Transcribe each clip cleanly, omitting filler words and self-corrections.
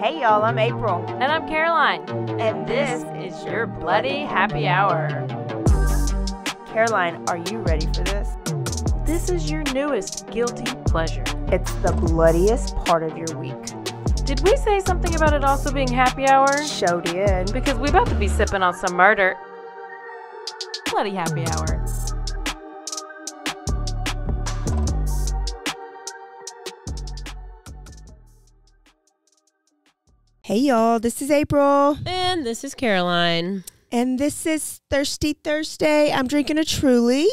Hey y'all, I'm April. And I'm Caroline. And this is your Bloody Happy Hour. Caroline, are you ready for this? This is your newest guilty pleasure. It's the bloodiest part of your week. Did we say something about it also being happy hour? Show did. Because we about to be sipping on some murder. Bloody Happy Hour. Hey y'all, this is April. And this is Caroline. And this is Thirsty Thursday. I'm drinking a Truly.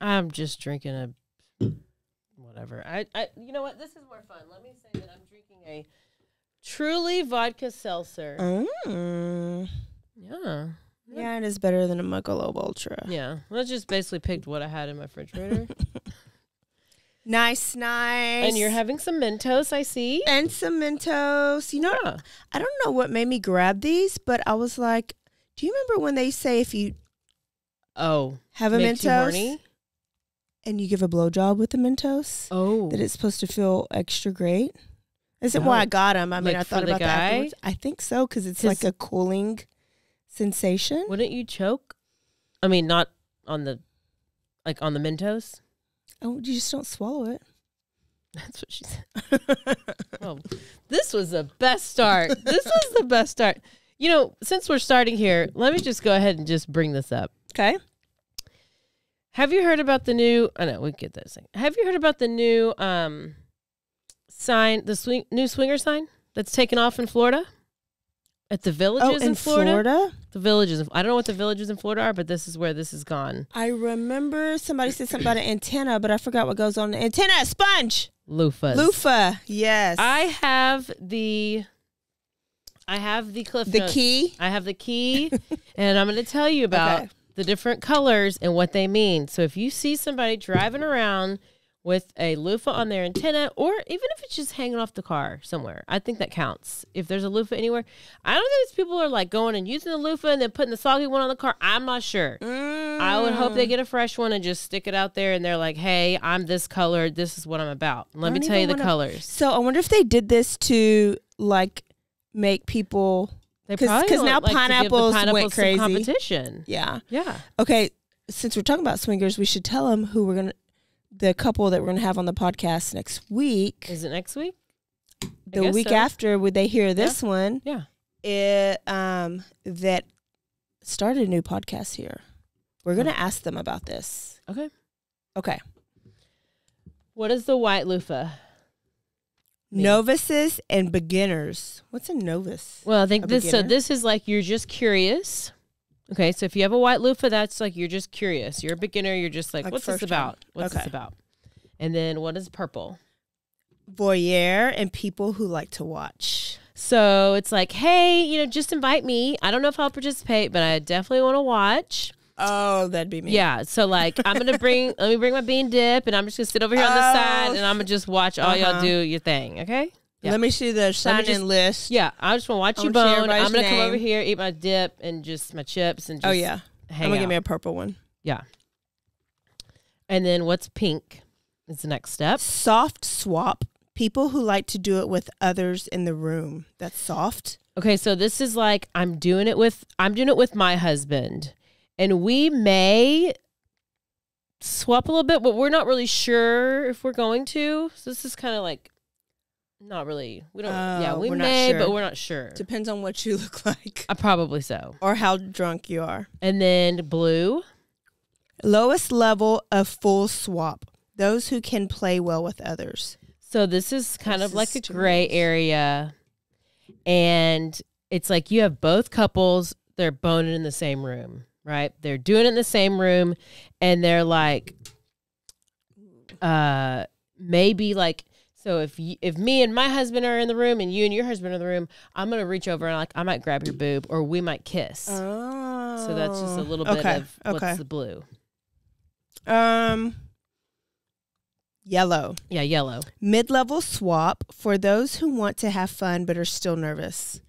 I'm just drinking a whatever. You know what? This is more fun. Let me say that I'm drinking a Truly vodka seltzer. Yeah. Yeah, it is better than a Michelob Ultra. Yeah. Well, I just basically picked what I had in my refrigerator. Nice. And you're having some Mentos, I see. And some Mentos. You know, yeah. I don't know what made me grab these, but I was like, do you remember when they say if you have a Mentos and you give a blowjob with the Mentos, that it's supposed to feel extra great? Isn't why I got them. I mean, I thought about that afterwards. I think so, because it's like a cooling sensation. Wouldn't you choke? I mean, not on the, like on the Mentos. Oh, you just don't swallow it. That's what she said. Oh, this was the best start. This was the best start. You know, since we're starting here, let me just go ahead and just bring this up. Okay. Have you heard about the new, we get this thing. Have you heard about the new sign, the new swinger sign that's taken off in Florida? At the villages in Florida? The villages. I don't know what the villages in Florida are, but this is where this has gone. I remember somebody said something about an antenna, but I forgot what goes on the antenna. Sponge. Loofahs. Loofah. Yes. I have the cliff notes. Key? I have the key, and I'm going to tell you about the different colors and what they mean. So if you see somebody driving around with a loofah on their antenna, or even if it's just hanging off the car somewhere, I think that counts. If there's a loofah anywhere, I don't think these people are like going and using the loofah and then putting the soggy one on the car. I'm not sure. I would hope they get a fresh one and just stick it out there and they're like, hey, I'm this color. This is what I'm about. Let me tell you the colors. So I wonder if they did this to like make people, because now like pineapples went crazy. Competition. Yeah. Yeah. Okay. Since we're talking about swingers, we should tell them who the couple that we're going to have on the podcast next week. Is it next week? The week after, would they hear this one? Yeah. That started a new podcast here. We're going to ask them about this. Okay. What is the white loofah? Novices and beginners. What's a novice? Well, I think this is like you're just curious. Okay, so if you have a white loofah, that's like you're just curious. You're a beginner. You're just like what's this about? What's this about? And then what is purple? Voyeur and people who like to watch. So it's like, hey, just invite me. I don't know if I'll participate, but I definitely want to watch. Oh, that'd be me. Yeah, so like I'm going to let me bring my bean dip, and I'm just going to sit over here on the side, and I'm going to just watch all y'all do your thing, okay? Yeah. Let me see the sign-in list. Yeah, I just want to watch you bone. I'm going to come over here, eat my dip and just my chips and just hang I'm going to give me a purple one. Yeah. And then what's pink is the next step. Soft swap. People who like to do it with others in the room. That's soft. Okay, so this is like I'm doing it with my husband. And we may swap a little bit, but we're not really sure if we're going to. So this is kind of like not really. We don't. We may, but we're not sure. Depends on what you look like. Probably so. Or how drunk you are. And then blue. Lowest level of full swap. Those who can play well with others. So this is kind of like a gray area. And it's like you have both couples. They're boning in the same room, right? They're doing it in the same room. And they're like, maybe like, so if me and my husband are in the room and you and your husband are in the room, I'm going to reach over and I might grab your boob or we might kiss. Oh. So that's just a little bit of what's the blue. Yellow. Yeah, yellow. Mid-level swap for those who want to have fun but are still nervous.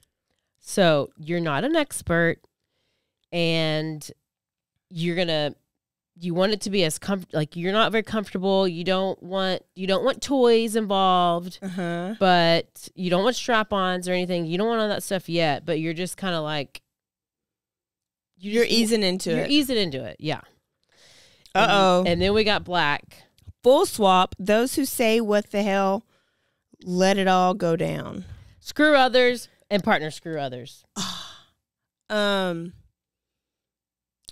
So you're not an expert and you're going to you want it to be as like you're not very comfortable. You don't want toys involved, but you don't want strap-ons or anything. You don't want all that stuff yet, but you're just kind of like you're easing into it. You're easing into it, yeah. And then we got black. Full swap. Those who say what the hell, let it all go down. Screw others and partner screw others.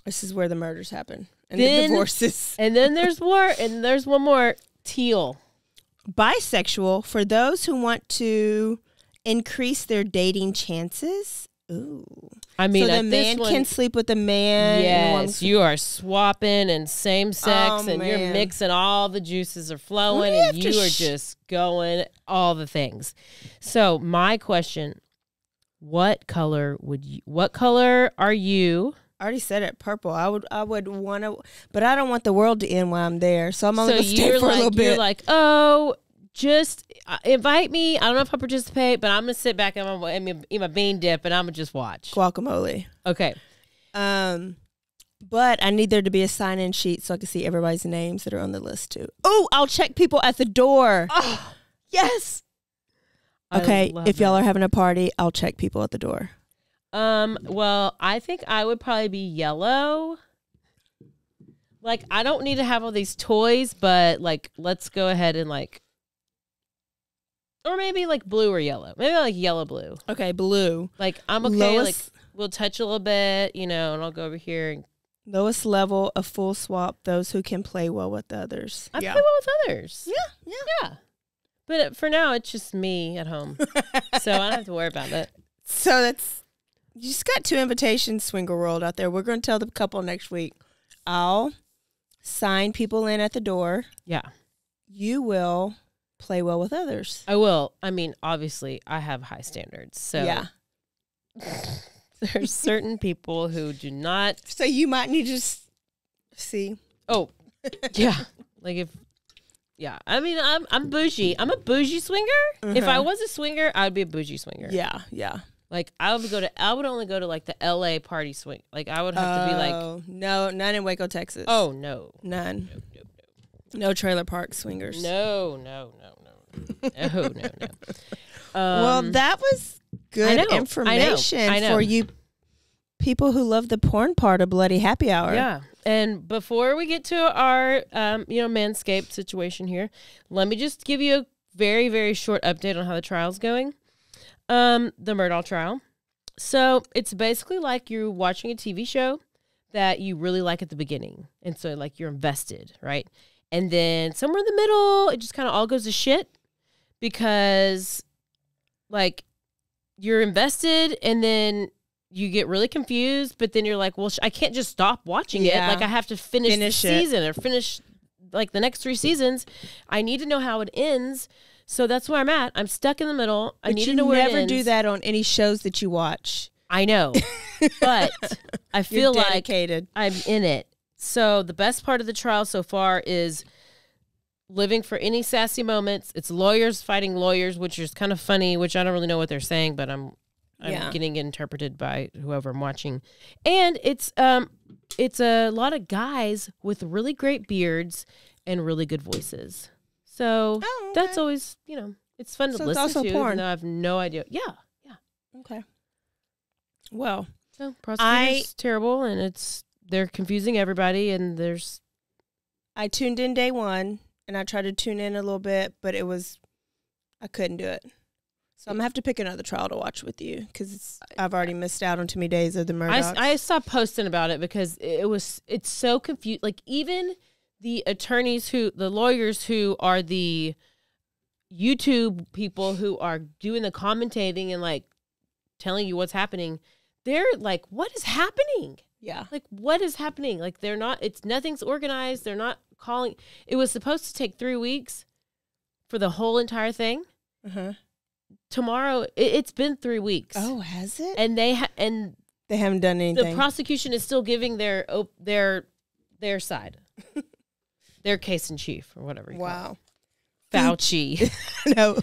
This is where the murders happen and the divorces. And then there's one more, teal. Bisexual, for those who want to increase their dating chances. Ooh. I mean, so the man can sleep with the man. Yes, you are swapping and same sex, and you're mixing. All the juices are flowing, and you are just going all the things. So my question: what color are you? I already said it, purple. I would want to, but I don't want the world to end while I'm there. So I'm only going to stay for a little bit. You're like, oh, just invite me. I don't know if I'll participate, but I'm going to sit back and I'm going to eat my bean dip and I'm going to just watch. Guacamole. Okay. But I need there to be a sign-in sheet so I can see everybody's names that are on the list too. Oh, I'll check people at the door. Oh, yes. Okay, if y'all are having a party, I'll check people at the door. Well, I think I would probably be yellow. Like, I don't need to have all these toys, but like, let's go ahead and like, or maybe like blue or yellow. Maybe like yellow, blue. Okay, blue. Like, I'm okay. Like, we'll touch a little bit, and I'll go over here. And lowest level of full swap, those who can play well with others. I play well with others. Yeah. But for now, it's just me at home. So I don't have to worry about it. So you just got 2 invitations, Swinger World, out there. We're going to tell the couple next week. I'll sign people in at the door. Yeah. You will play well with others. I will. I mean, obviously, I have high standards. So yeah. There's certain people who do not. So you might need to see. Oh, yeah. Yeah. I mean, I'm bougie. I'm a bougie swinger. If I was a swinger, I would be a bougie swinger. Yeah. Like, I would only go to like the LA party swing. Like, I would have to be like, no, none in Waco, Texas. Oh no, none. No trailer park swingers. No. Well, that was good information for you people who love the porn part of Bloody Happy Hour. Yeah. And before we get to our, Manscaped situation here, let me just give you a very, very short update on how the trial's going. The Murdaugh trial. So it's basically like you're watching a TV show that you really like at the beginning. And so like you're invested, right? And then somewhere in the middle, it just kind of all goes to shit because like you're invested and then you get really confused, but then you're like, well, I can't just stop watching it. Like I have to finish the season or finish like the next 3 seasons. I need to know how it ends. So that's where I'm at. I'm stuck in the middle. I need to know where it ends. You never do that on any shows that you watch. I know. But I feel like I'm in it. So the best part of the trial so far is living for any sassy moments. It's lawyers fighting lawyers, which is kind of funny, which I don't really know what they're saying, but I'm getting interpreted by whoever I'm watching. And it's a lot of guys with really great beards and really good voices. So that's always, it's fun to listen to. Porn. No, I have no idea. Yeah. Okay. Well, so prosecutor's terrible, and they're confusing everybody, and I tuned in day 1, and I tried to tune in a little bit, but I couldn't do it. So I'm going to have to pick another trial to watch with you, because I've already missed out on too many days of the Murdaughs. I stopped posting about it because it's so confused. Like, even the the lawyers who are the YouTube people who are doing the commentating and like telling you what's happening, they're like, what is happening? Yeah. Like, what is happening? Like, nothing's organized. They're not calling. It was supposed to take 3 weeks for the whole entire thing. Tomorrow, it's been 3 weeks. Oh, has it? And they haven't done anything. The prosecution is still giving their side. Their case in chief or whatever you call it. Fauci. No,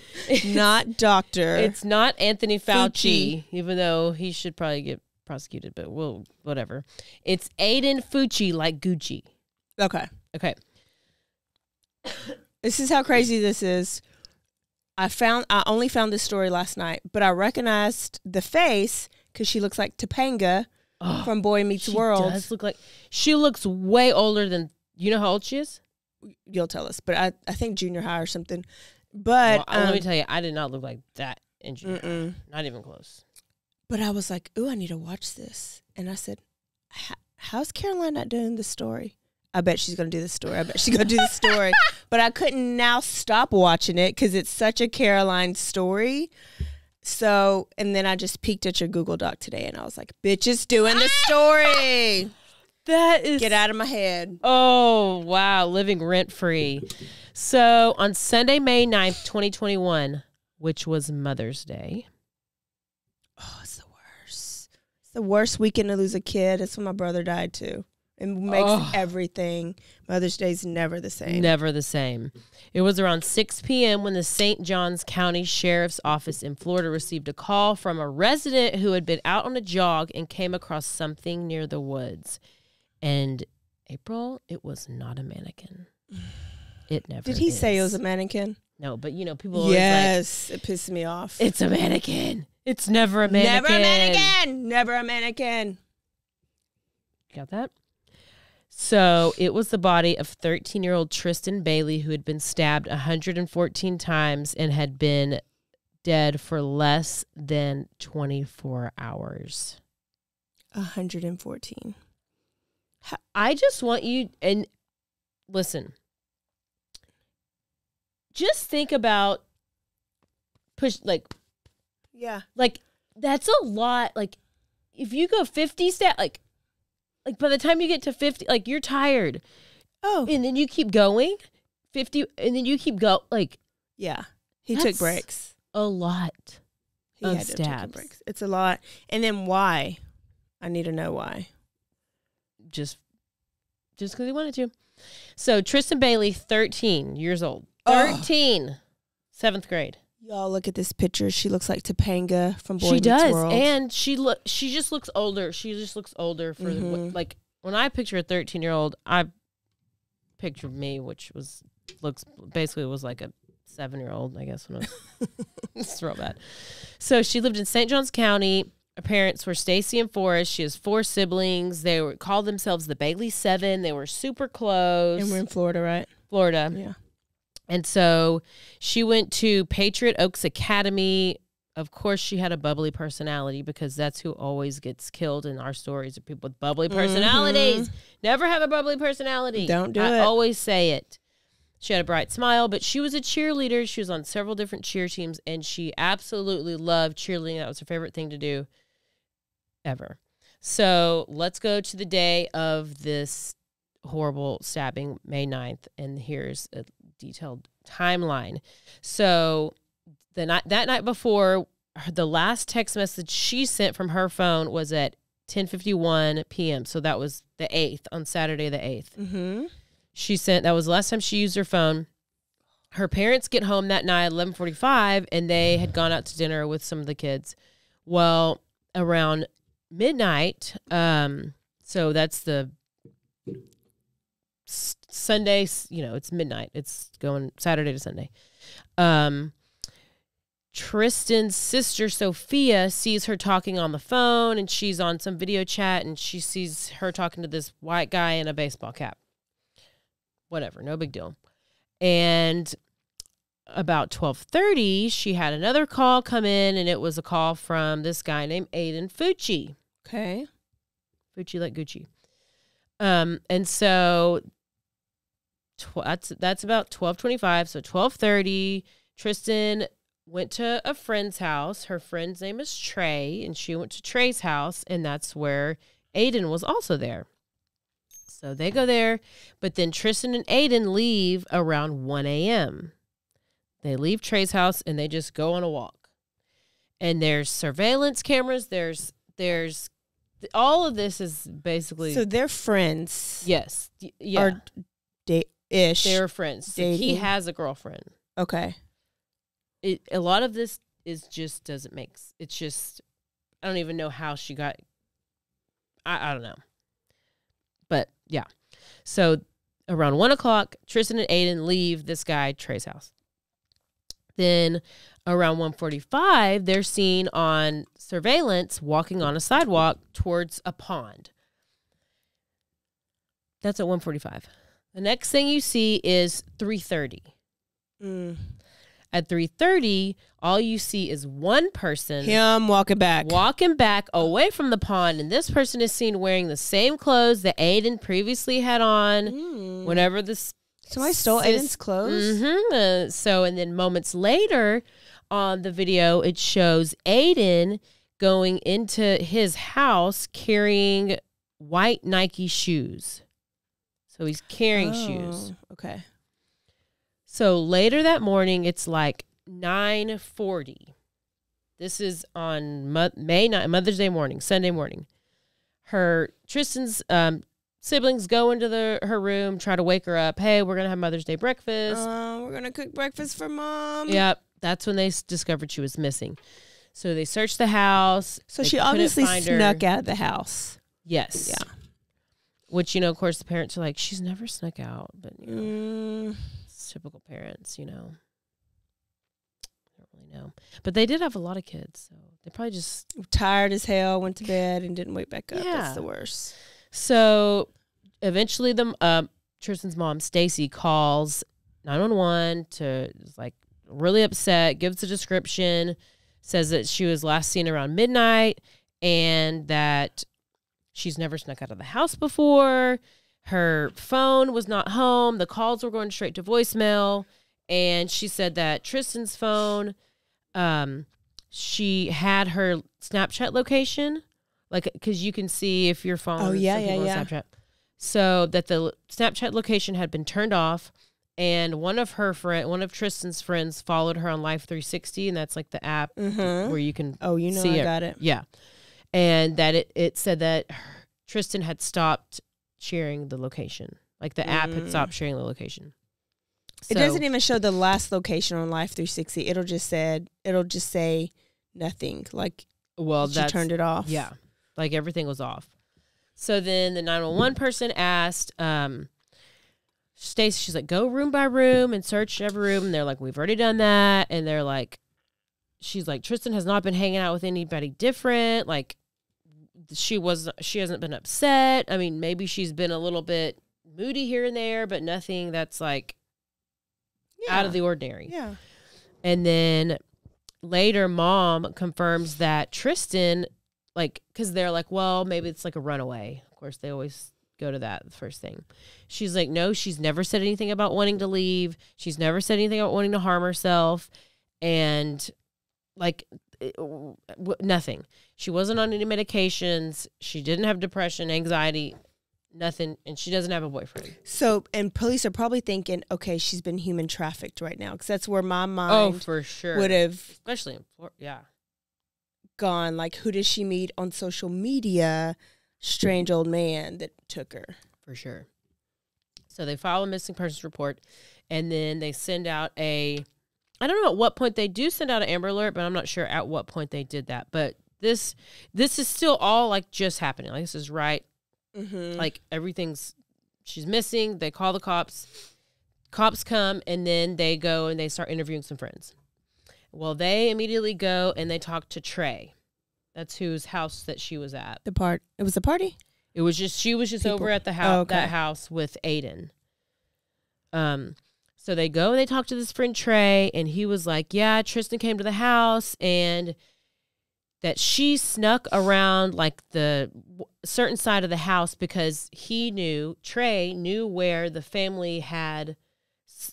not doctor. It's not Anthony Fauci, even though he should probably get prosecuted, but whatever. It's Aiden Fucci, like Gucci. Okay. Okay. This is how crazy this is. I only found this story last night, but I recognized the face because she looks like Topanga from Boy Meets World. She does look like, she looks way older than, you know how old she is? You'll tell us, but I think junior high or something. But let me tell you, I did not look like that in junior high. Not even close. But I was like, ooh, I need to watch this. And I said, how's Caroline not doing the story? I bet she's going to do the story. I bet she's going to do the story. But I couldn't now stop watching it because it's such a Caroline story. So, and then I just peeked at your Google Doc today and I was like, bitch is doing the story. That is. Get out of my head. Oh, wow. Living rent free. So on Sunday, May 9th, 2021, which was Mother's Day. Oh, it's the worst. It's the worst weekend to lose a kid. It's when my brother died too. It makes everything. Mother's Day's never the same. Never the same. It was around 6 p.m. when the St. Johns County Sheriff's Office in Florida received a call from a resident who had been out on a jog and came across something near the woods. And April, it was not a mannequin. It never Did he is. say it was a mannequin? No, but you know, people always like, it pissed me off. It's a mannequin. It's never a mannequin. Never a mannequin. Never a mannequin. Got that? So it was the body of 13-year-old Tristyn Bailey, who had been stabbed 114 times and had been dead for less than 24 hours. 114. I just want you, and listen, just think about yeah. Like, that's a lot. Like, if you go 50 steps, like by the time you get to 50, like, you're tired. Oh. And then you keep going, 50, and then you keep go, like. Yeah. He took breaks. A lot of had stabs. To take breaks. It's a lot. And then why? I need to know why. Just because he wanted to. So, Tristyn Bailey, 13 years old. 13. 7th grade. Y'all look at this picture. She looks like Topanga from Boy Meets World. And she just looks older. She just looks older for like when I picture a 13-year-old, I picture me, which was like a 7-year-old, I guess. When I was it's real bad. So she lived in St. Johns County. Her parents were Stacey and Forrest. She has 4 siblings. They called themselves the Bailey 7. They were super close. And we're in Florida, right? Florida. Yeah. And so she went to Patriot Oaks Academy. Of course, she had a bubbly personality because that's who always gets killed in our stories are people with bubbly personalities. Never have a bubbly personality. Don't do it. I always say it. She had a bright smile, but she was a cheerleader. She was on several different cheer teams, and she absolutely loved cheerleading. That was her favorite thing to do ever. So let's go to the day of this horrible stabbing, May 9th, and here's a detailed timeline. So that night before, the last text message she sent from her phone was at 10:51 p.m. So that was the 8th, on Saturday the 8th. Mm-hmm. She sent, that was the last time she used her phone. Her parents get home that night, 11:45, and they had gone out to dinner with some of the kids. Well, around midnight, so that's the Sunday, you know, it's midnight. It's going Saturday to Sunday. Tristyn's sister, Sophia, sees her talking on the phone, and she's on some video chat, and she sees her talking to this white guy in a baseball cap. Whatever, no big deal. And about 12:30, she had another call come in, and it was a call from this guy named Aiden Fucci. Okay. Fucci like Gucci. And so that's about 12:25. So 12:30, Tristyn went to a friend's house. Her friend's name is Trey, and she went to Trey's house, and that's where Aiden was also there. So they go there, but then Tristyn and Aiden leave around 1 a.m. They leave Trey's house, and they just go on a walk. And there's surveillance cameras. There's all of this is basically. So they're friends. Yes. Yeah. Or ish. They're friends. So he has a girlfriend. Okay. A lot of this is just doesn't make. It's just I don't even know how she got. I don't know. But yeah, so around 1 o'clock, Tristyn and Aiden leave this guy, Trey's house. Then around 1:45, they're seen on surveillance walking on a sidewalk towards a pond. That's at 1:45. The next thing you see is 3:30. At 3:30, all you see is one person. Him walking back away from the pond. And this person is seen wearing the same clothes that Aiden previously had on. Whenever this... Somebody stole Aiden's clothes? And then moments later on the video, it shows Aiden going into his house carrying white Nike shoes. So he's carrying shoes. Okay. So later that morning, it's like 9:40. This is on May 9th, Mother's Day morning, Sunday morning. Tristyn's siblings go into her room, try to wake her up. Hey, we're going to have Mother's Day breakfast. We're going to cook breakfast for Mom. Yep. That's when they discovered she was missing. So they searched the house. So she obviously snuck out of the house. Yes. Yeah. Which, of course, the parents are like, she's never snuck out. But, it's typical parents, I don't really know. But they did have a lot of kids. So they probably just... tired as hell, went to bed, and didn't wake back up. Yeah. That's the worst. So eventually Tristyn's mom, Stacey, calls 911 is like really upset, gives a description, says that she was last seen around midnight and that she's never snuck out of the house before. Her phone was not home. The calls were going straight to voicemail. And she said that Tristyn's phone, she had her Snapchat location. Like, because you can see if you're following some people on Snapchat. So that the Snapchat location had been turned off, and one of Tristyn's friends followed her on Life 360, and that's like the app where you can see it. Got it. Yeah. And that it said that Tristyn had stopped sharing the location. Like the app had stopped sharing the location. So, it doesn't even show the last location on Life 360. It'll just say nothing. Like, she turned it off. Yeah. Like everything was off. So then the 911 person asked Stacey, she's like, go room by room and search every room. And they're like, we've already done that. And they're like, she's like, Tristyn has not been hanging out with anybody different. Like she hasn't been upset. I mean, maybe she's been a little bit moody here and there, but nothing that's like out of the ordinary. Yeah. And then later Mom confirms that Tristyn, like, because they're like, well, maybe it's like a runaway. Of course, they always go to that the first thing. She's like, no, she's never said anything about wanting to leave. She's never said anything about wanting to harm herself. And, like, nothing. She wasn't on any medications. She didn't have depression, anxiety, nothing. And she doesn't have a boyfriend. So, and police are probably thinking, okay, she's been human trafficked right now. Because that's where my mind for sure would have. Especially in Florida, yeah. Gone, like, who does she meet on social media? Strange old man that took her. For sure. So they file a missing persons report, and then they send out I don't know at what point they do send out an Amber Alert, but I'm not sure at what point they did that. But this is still all, like, just happening. Like, this is right. Like, she's missing. They call the cops. Cops come, and then they go and they start interviewing some friends. Well, they immediately go and they talk to Trey. That's whose house that she was at. It was a party? She was just over at the house, that house with Aiden. So they go and they talk to this friend Trey, and he was like, yeah, Tristyn came to the house, and that she snuck around like the certain side of the house because Trey knew where the family had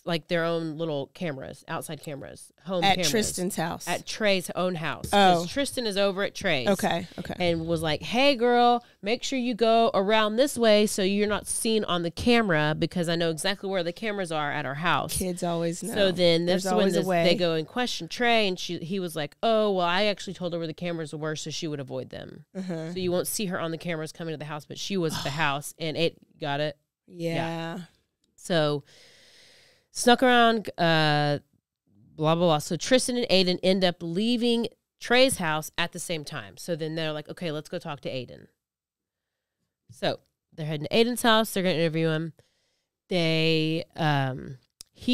like their own little cameras, outside cameras, home cameras. At Tristyn's house. At Trey's own house. Oh. Tristyn is over at Trey's. Okay. And was like, hey, girl, make sure you go around this way so you're not seen on the camera because I know exactly where the cameras are at our house. Kids always know. So then that's when they go and question Trey, and he was like, oh, well, I actually told her where the cameras were so she would avoid them. So you won't see her on the cameras coming to the house, but she was at the house, and it got it. Yeah. So snuck around, blah, blah, blah. So Tristyn and Aiden end up leaving Trey's house at the same time. So then they're like, okay, let's go talk to Aiden. So they're heading to Aiden's house. They're going to interview him. he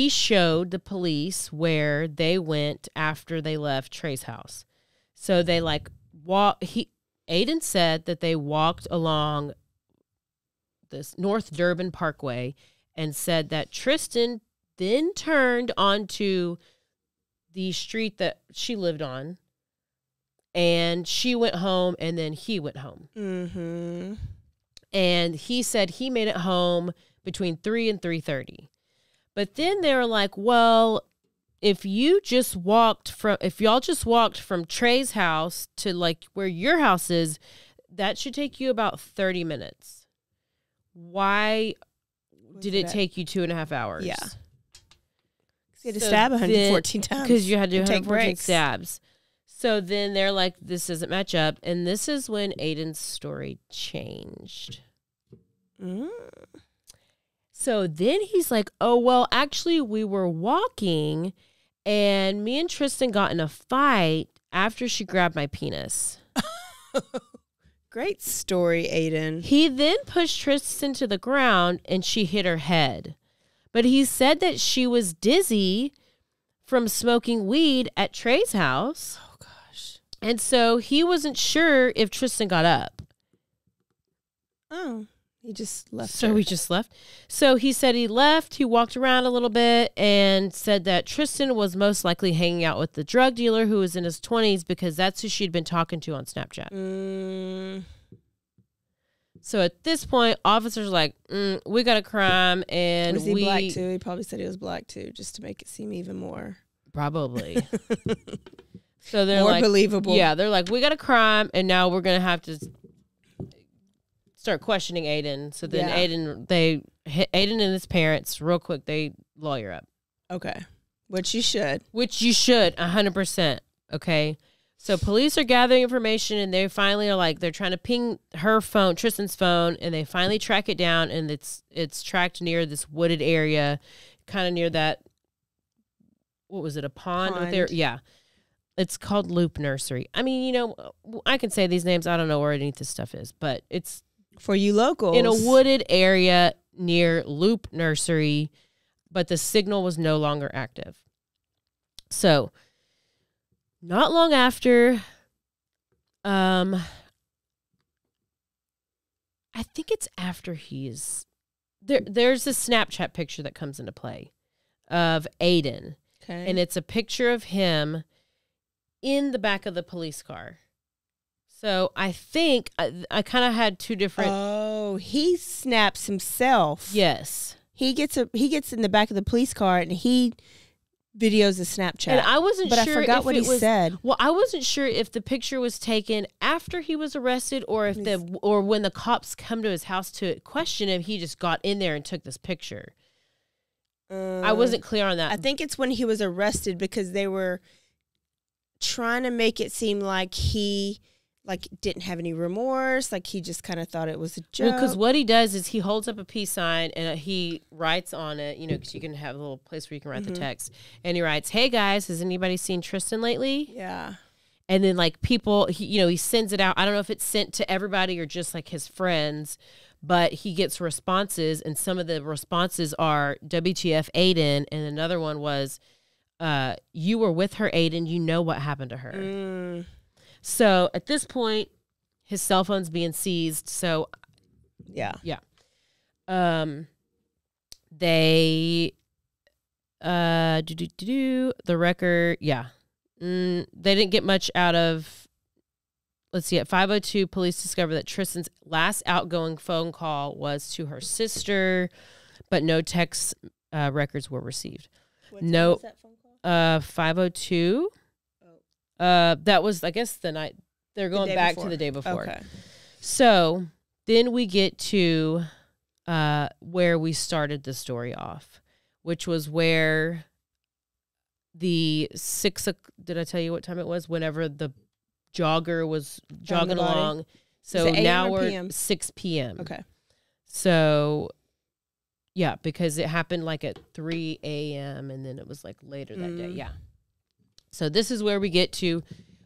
showed the police where they went after they left Trey's house. So they like Aiden said that they walked along this North Durban Parkway and said that Tristyn then turned onto the street that she lived on, and she went home, and then he went home. Mm-hmm. And he said he made it home between 3 and 3:30. But then they were like, well, if y'all just walked from Trey's house to like where your house is, that should take you about 30 minutes. Why did it take you 2.5 hours? Yeah. You had to stab 114 times. Because you had to do 114 stabs. So then they're like, this doesn't match up. And this is when Aiden's story changed. Mm. So then he's like, oh, well, actually, we were walking, and me and Tristyn got in a fight after she grabbed my penis. Great story, Aiden. He then pushed Tristyn to the ground, and she hit her head. But he said that she was dizzy from smoking weed at Trey's house. Oh, gosh. And so he wasn't sure if Tristyn got up. Oh, he just left. So he just left. So he said he left. He walked around a little bit and said that Tristyn was most likely hanging out with the drug dealer who was in his 20s because that's who she'd been talking to on Snapchat. Mm. So at this point, officers are like, we got a crime. And was he black too? He probably said he was black too, just to make it seem even more. Probably. So they're more like, believable. Yeah, they're like, we got a crime, and now we're going to have to start questioning Aiden. So then Aiden and his parents, real quick, they lawyer up. Okay. Which you should. 100%. Okay. So police are gathering information, and they finally are like, they're trying to ping her phone, Tristyn's phone, and they finally track it down, and it's tracked near this wooded area, kind of near that, what was it, a pond? Yeah. It's called Loop Nursery. I mean, I can say these names. I don't know where any of this stuff is, but it's for you locals in a wooded area near Loop Nursery, but the signal was no longer active. So not long after, I think it's after he's there. There's a Snapchat picture that comes into play of Aiden. Okay. And it's a picture of him in the back of the police car. So I think I kind of had two different. Oh, he snaps himself. Yes. He gets in the back of the police car and he videos a Snapchat. And I wasn't sure. But I forgot what he said. Well, I wasn't sure if the picture was taken after he was arrested or if or when the cops come to his house to question him, he just got in there and took this picture. I wasn't clear on that. I think it's when he was arrested because they were trying to make it seem like he didn't have any remorse, like he just kind of thought it was a joke. Well, because what he does is he holds up a peace sign and he writes on it, because you can have a little place where you can write the text. And he writes, "Hey guys, has anybody seen Tristyn lately?" Yeah. And then people, he sends it out. I don't know if it's sent to everybody or just like his friends. But he gets responses, and some of the responses are WTF Aiden, and another one was, you were with her, Aiden. You know what happened to her. Mm. So at this point, his cell phone's being seized. So, yeah. They, the record, they didn't get much out of. Let's see, at 5:02, police discovered that Tristyn's last outgoing phone call was to her sister, but no text records were received. What was that phone call? 5:02. That was, I guess, the night. They're going back to the day before. Okay. So then we get to where we started the story off, which was where the 6 o'clock, did I tell you what time it was? Whenever the jogger was jogging along. So now we're PM? 6 p.m. Okay. So, yeah, because it happened like at 3 a.m. and then it was like later that day. Yeah. So this is where we get to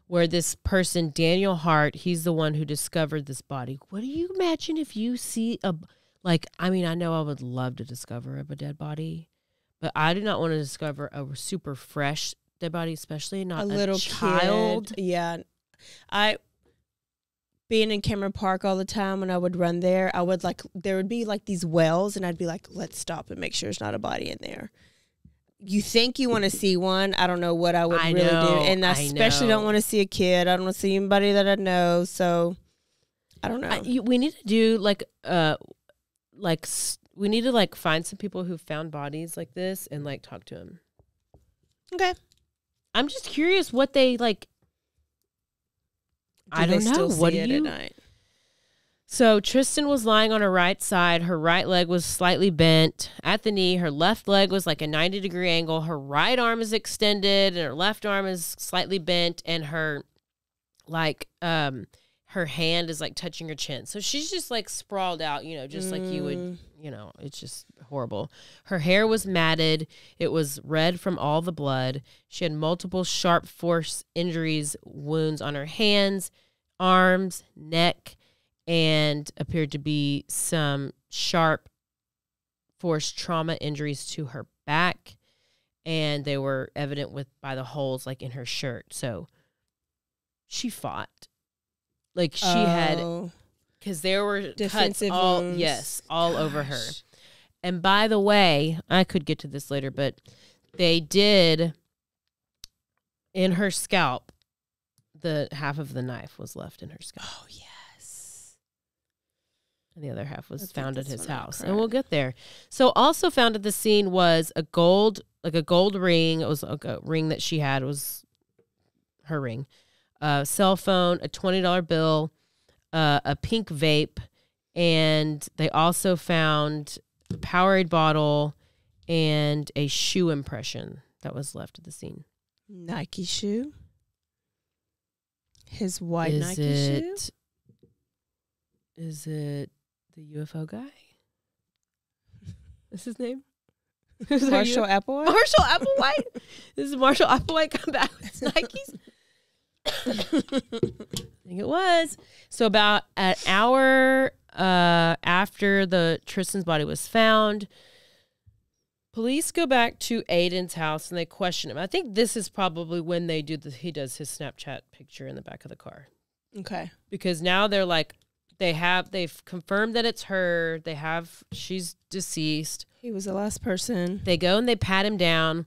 where this person, Daniel Hart, he's the one who discovered this body. What do you imagine if you see like, I mean, I know I would love to discover a dead body, but I do not want to discover a super fresh dead body, especially not a little child. Kid. Yeah. Being in Cameron Park all the time, when I would run there, I would there would be like these wells, and I'd be like, let's stop and make sure there's not a body in there. You think you want to see one. I don't know what I would really do. And I especially don't want to see a kid. I don't want to see anybody that I know. So I don't know. We need to do we need to like find some people who found bodies like this and like talk to them. Okay. I'm just curious what they like. I don't know. What do you? At night? So Tristyn was lying on her right side. Her right leg was slightly bent at the knee. Her left leg was like a 90-degree angle. Her right arm is extended and her left arm is slightly bent, and her her hand is like touching her chin. So she's just like sprawled out, you know, just like you would, you know, it's just horrible. Her hair was matted. It was red from all the blood. She had multiple sharp force injuries, wounds on her hands, arms, neck, and appeared to be some sharp force trauma injuries to her back. And they were evident by the holes like in her shirt. So she fought. Like she had, because there were defensive cuts all over her. And by the way, I could get to this later, but they did, in her scalp, the half of the knife was left in her scalp. Oh, yes. And the other half was found at his house. And we'll get there. So also found at the scene was a gold ring. It was like a ring that she had. It was her ring. A cell phone, a $20 bill, a pink vape, and they also found a Powerade bottle and a shoe impression that was left at the scene. Nike shoe? His white Nike shoe? Is it the UFO guy? What's his name? Marshall Applewhite? Marshall Applewhite? This is Marshall Applewhite come back with Nikes? I think it was. So about an hour after Tristyn's body was found, police go back to Aiden's house and they question him. I think this is probably when he does his Snapchat picture in the back of the car. Okay. Because now they're like, they've confirmed that it's her. She's deceased. He was the last person. They go and they pat him down.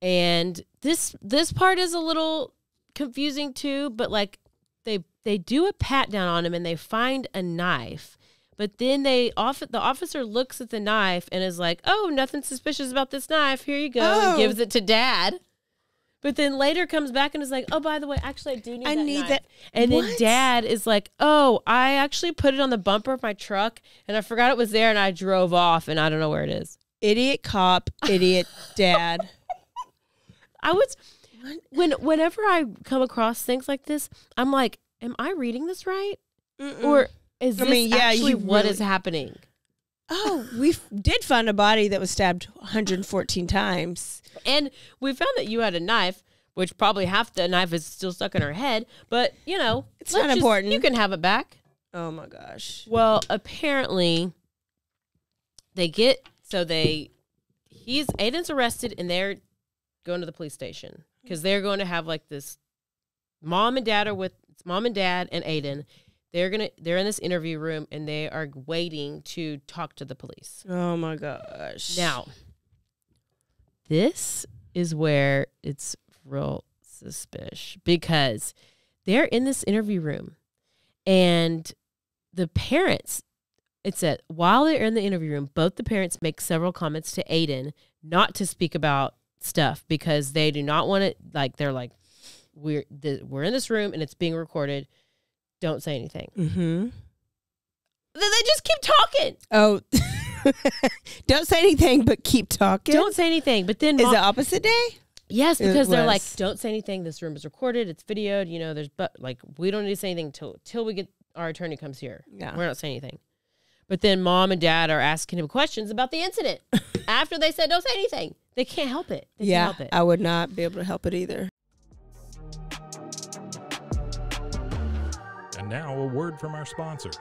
And this part is a little confusing too, but like they do a pat down on him and they find a knife, but then the officer looks at the knife and is like, oh, nothing suspicious about this knife, here you go, and gives it to Dad. But then later comes back and is like, oh, by the way, actually I do need that knife. And then Dad is like, oh, I actually put it on the bumper of my truck and I forgot it was there and I drove off and I don't know where it is. Idiot cop, idiot dad. Whenever I come across things like this, I'm like, am I reading this right? Or is this actually what is happening? Oh, we did find a body that was stabbed 114 times. And we found that you had a knife, which probably half the knife is still stuck in her head. But, you know, it's not important. You can have it back. Oh, my gosh. Well, apparently, Aiden's arrested and they're going to the police station. Because they're going to have like this mom and dad and Aiden. They're in this interview room and they are waiting to talk to the police. Oh my gosh. Now, this is where it's real suspicious because they're in this interview room and the parents, it said while they're in the interview room, both the parents make several comments to Aiden not to speak about stuff because they do not want it. Like they're like, we're in this room and it's being recorded. Don't say anything. Mm-hmm. Then they just keep talking. Oh, don't say anything, but keep talking. Don't say anything. But then is it opposite day? Yes, because they're like, don't say anything. This room is recorded. It's videoed. You know, we don't need to say anything till we get our attorney comes here. Yeah, we're not saying anything. But then mom and dad are asking him questions about the incident after they said don't say anything. They can't help it. They can't help it. I would not be able to help it either. And now a word from our sponsors.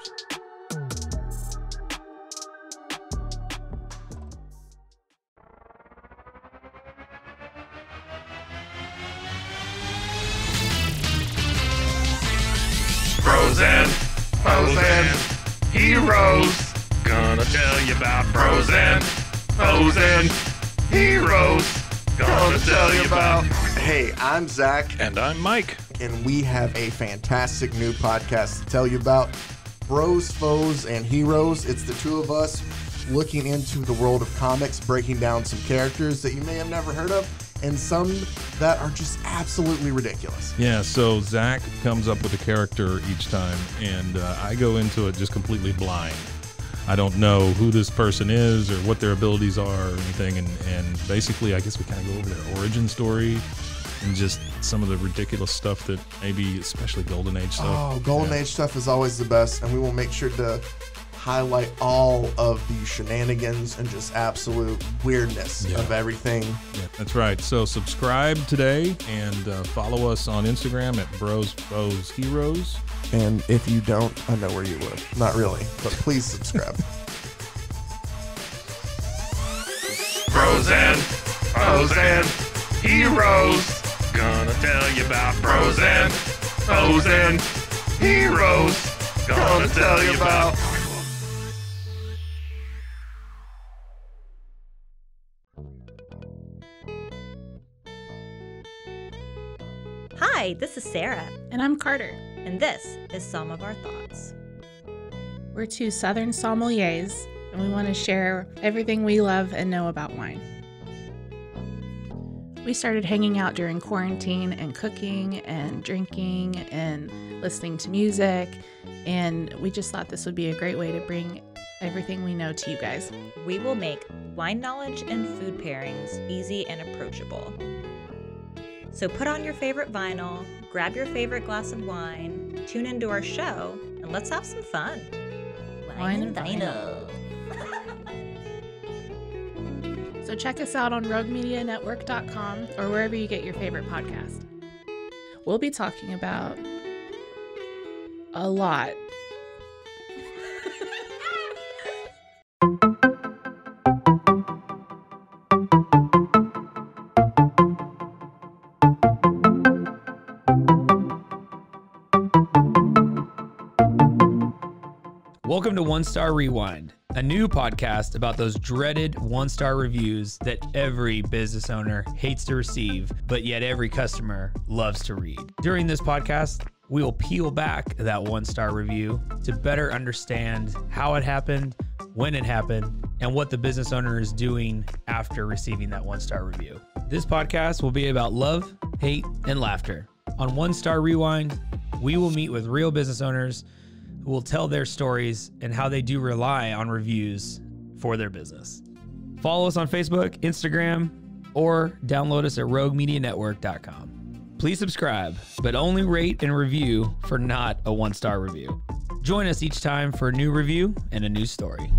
Bros and heroes. Gonna tell you about bros and heroes. Gonna tell you about. Hey, I'm Zach. And I'm Mike. And we have a fantastic new podcast to tell you about. Bros, Foes, and Heroes. It's the two of us looking into the world of comics, breaking down some characters that you may have never heard of, and some that are just absolutely ridiculous. Yeah, so Zach comes up with a character each time, and I go into it just completely blind. I don't know who this person is or what their abilities are or anything, and basically I guess we kind of go over their origin story and just some of the ridiculous stuff that maybe, especially Golden Age stuff. Oh, Golden Age stuff is always the best, and we will make sure to highlight all of the shenanigans and just absolute weirdness of everything. Yeah, that's right. So subscribe today and follow us on Instagram at Bros, Foes, Heroes. And if you don't, I know where you live. Not really, but please subscribe. Bros and heroes. Gonna tell you about bros and heroes. Gonna tell you about. Hi, this is Sarah. And I'm Carter. And this is Some of Our Thoughts. We're two Southern sommeliers, and we want to share everything we love and know about wine. We started hanging out during quarantine and cooking and drinking and listening to music, and we just thought this would be a great way to bring everything we know to you guys. We will make wine knowledge and food pairings easy and approachable. So put on your favorite vinyl, grab your favorite glass of wine, tune into our show, and let's have some fun. Wine and vinyl. So check us out on roguemedianetwork.com or wherever you get your favorite podcast. We'll be talking about a lot. Welcome to One Star Rewind, a new podcast about those dreaded one-star reviews that every business owner hates to receive, but yet every customer loves to read. During this podcast, we will peel back that one-star review to better understand how it happened, when it happened, and what the business owner is doing after receiving that one-star review. This podcast will be about love, hate, and laughter. On One Star Rewind, we will meet with real business owners who will tell their stories and how they do rely on reviews for their business. Follow us on Facebook, Instagram, or download us at roguemedianetwork.com. Please subscribe, but only rate and review for not a one-star review. Join us each time for a new review and a new story.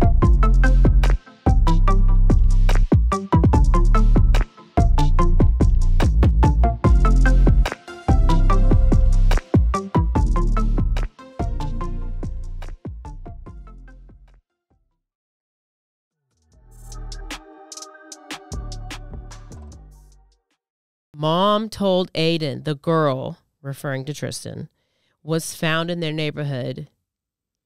Mom told Aiden the girl, referring to Tristyn, was found in their neighborhood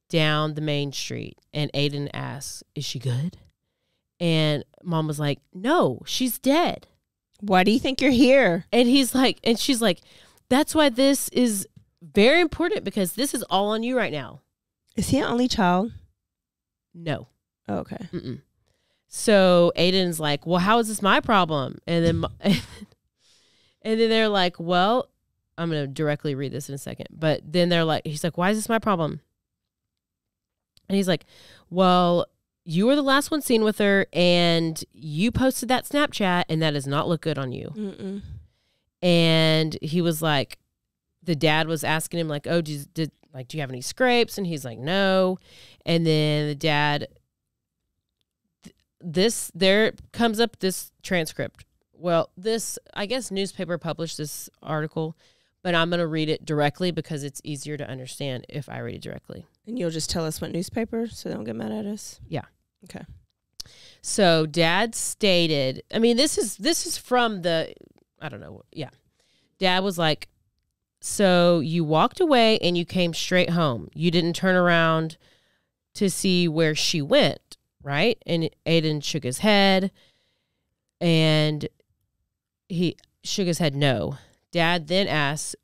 down the main street. And Aiden asked, "Is she good?" And Mom was like, "No, she's dead." Why do you think you're here? And he's like, and she's like, "That's why this is very important, because this is all on you right now." Is he an only child? No. Oh, okay. Mm-mm. So Aiden's like, "Well, how is this my problem?" And then and then they're like, "Well," I'm going to directly read this in a second. But then they're like, he's like, "Why is this my problem?" And he's like, "Well, you were the last one seen with her, and you posted that Snapchat, and that does not look good on you." Mm-mm. And he was like, the dad was asking him like, "Oh, do you have any scrapes?" And he's like, "No." And then the dad, there comes up this transcript. Well, this, I guess, newspaper published this article, but I'm going to read it directly because it's easier to understand if I read it directly. And you'll just tell us what newspaper so they don't get mad at us? Yeah. Okay. So Dad stated, I mean, this is from the, I don't know. Yeah. Dad was like, So you walked away and you came straight home. You didn't turn around to see where she went, right? And Aiden shook his head, and he shook his head no. Dad then asked,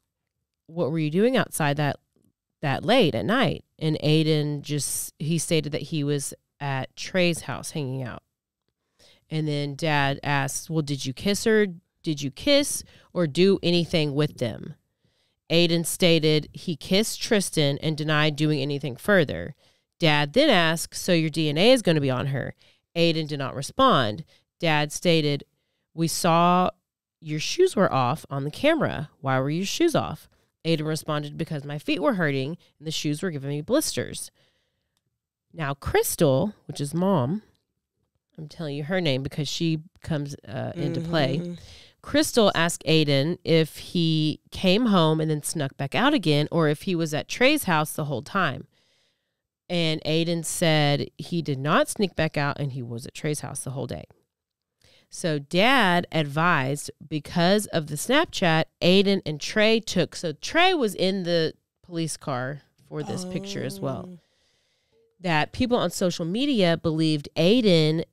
what were you doing outside that late at night? And Aiden he stated that he was at Trey's house hanging out. And then Dad asked, well, did you kiss her? Did you kiss or do anything with them? Aiden stated he kissed Tristyn and denied doing anything further. Dad then asked, so your DNA is going to be on her? Aiden did not respond. Dad stated, we saw your shoes were off on the camera. Why were your shoes off? Aiden responded, because my feet were hurting and the shoes were giving me blisters. Now, Crystal, which is mom, I'm telling you her name because she comes into play. Crystal asked Aiden if he came home and then snuck back out again, or if he was at Trey's house the whole time. And Aiden said he did not sneak back out and he was at Trey's house the whole day. So Dad advised, because of the Snapchat, Aiden and Trey took. So Trey was in the police car for this picture as well. That people on social media believed Aiden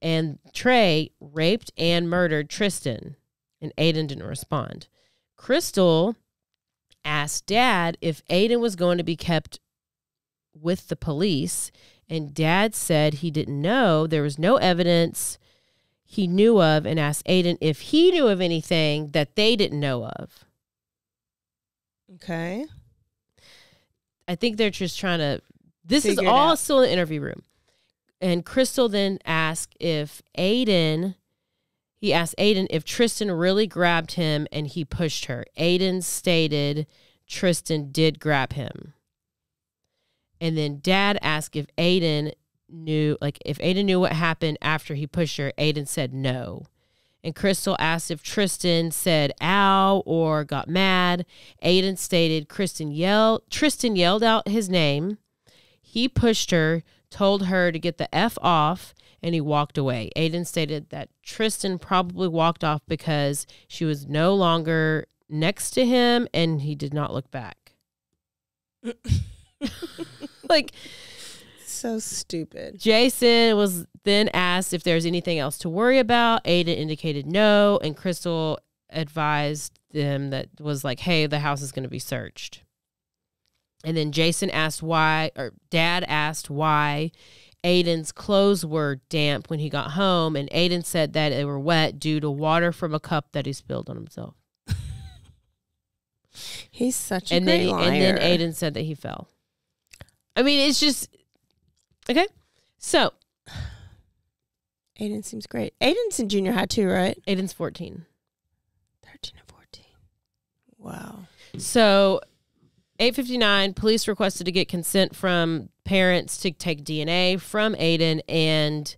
and Trey raped and murdered Tristyn. And Aiden didn't respond. Crystal asked Dad if Aiden was going to be kept with the police, and Dad said he didn't know. There was no evidence he knew of, and asked Aiden if he knew of anything that they didn't know of. Okay. I think they're just trying to, this is all still in the interview room. And Crystal then asked if Aiden if Tristyn really grabbed him and he pushed her. Aiden stated Tristyn did grab him. And then Dad asked if Aiden knew what happened after he pushed her. Aiden said no. And Crystal asked if Tristyn said ow or got mad. Aiden stated Tristyn yelled out his name. He pushed her, told her to get the F off, and he walked away. Aiden stated that Tristyn probably walked off because she was no longer next to him and he did not look back. Like, so stupid. Jason was then asked if there's anything else to worry about. Aiden indicated no, and Crystal advised them that was like, hey, the house is going to be searched. And then Jason asked Dad asked why Aiden's clothes were damp when he got home, and Aiden said that they were wet due to water from a cup that he spilled on himself. He's such a great liar. And then Aiden said that he fell. I mean, it's just... Okay, so... Aiden seems great. Aiden's in junior high too, right? Aiden's 14. 13 and 14. Wow. So, 8:59, police requested to get consent from parents to take DNA from Aiden, and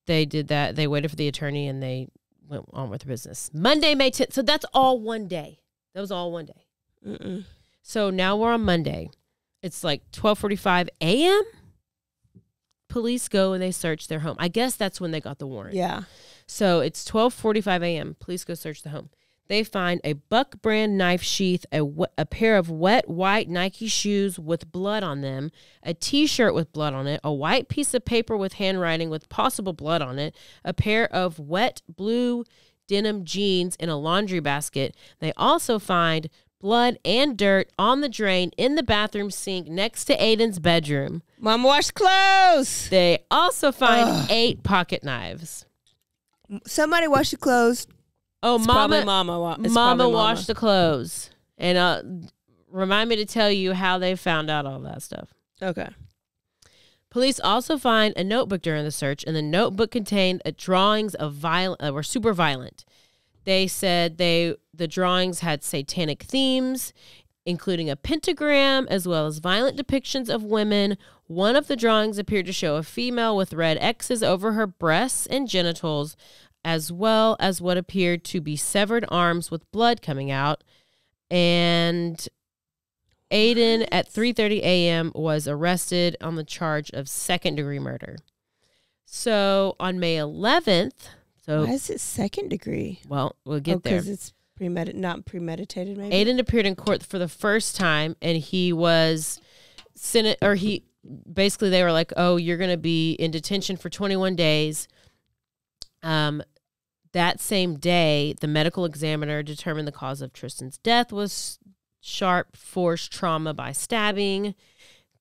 they did that. They waited for the attorney, and they went on with their business. Monday, May 10th. So, that's all one day. That was all one day. Mm-mm. So, now we're on Monday. It's like 12:45 a.m. Police go and they search their home. I guess that's when they got the warrant. Yeah. So it's 12:45 a.m. Police go search the home. They find a Buck brand knife sheath, a pair of wet white Nike shoes with blood on them, a T-shirt with blood on it, a white piece of paper with handwriting with possible blood on it, a pair of wet blue denim jeans in a laundry basket. They also find blood and dirt on the drain in the bathroom sink next to Aiden's bedroom. Mom washed clothes. They also find 8 pocket knives. Somebody washed the clothes. Oh, it's Mama Mama washed the clothes. And remind me to tell you how they found out all that stuff. Okay. Police also find a notebook during the search, and the notebook contained drawings of were super violent. They said the drawings had satanic themes, including a pentagram, as well as violent depictions of women. One of the drawings appeared to show a female with red X's over her breasts and genitals, as well as what appeared to be severed arms with blood coming out. And Aiden, at 3:30 a.m., was arrested on the charge of second-degree murder. So on May 11th... So, why is it second degree? Well, we'll get there. Because it's Not premeditated, maybe? Aiden appeared in court for the first time, and he was basically they were like, oh, you're going to be in detention for 21 days. That same day, the medical examiner determined the cause of Tristyn's death was sharp force trauma by stabbing,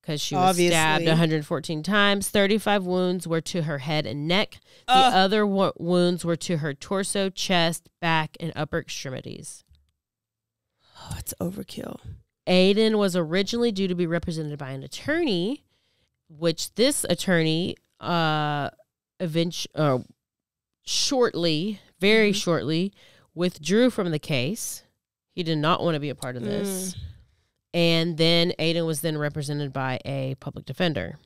because she was stabbed 114 times. 35 wounds were to her head and neck. The other wounds were to her torso, chest, back, and upper extremities. Oh, it's overkill. Aiden was originally due to be represented by an attorney, which this attorney shortly withdrew from the case. He did not want to be a part of this. And then Aiden was then represented by a public defender.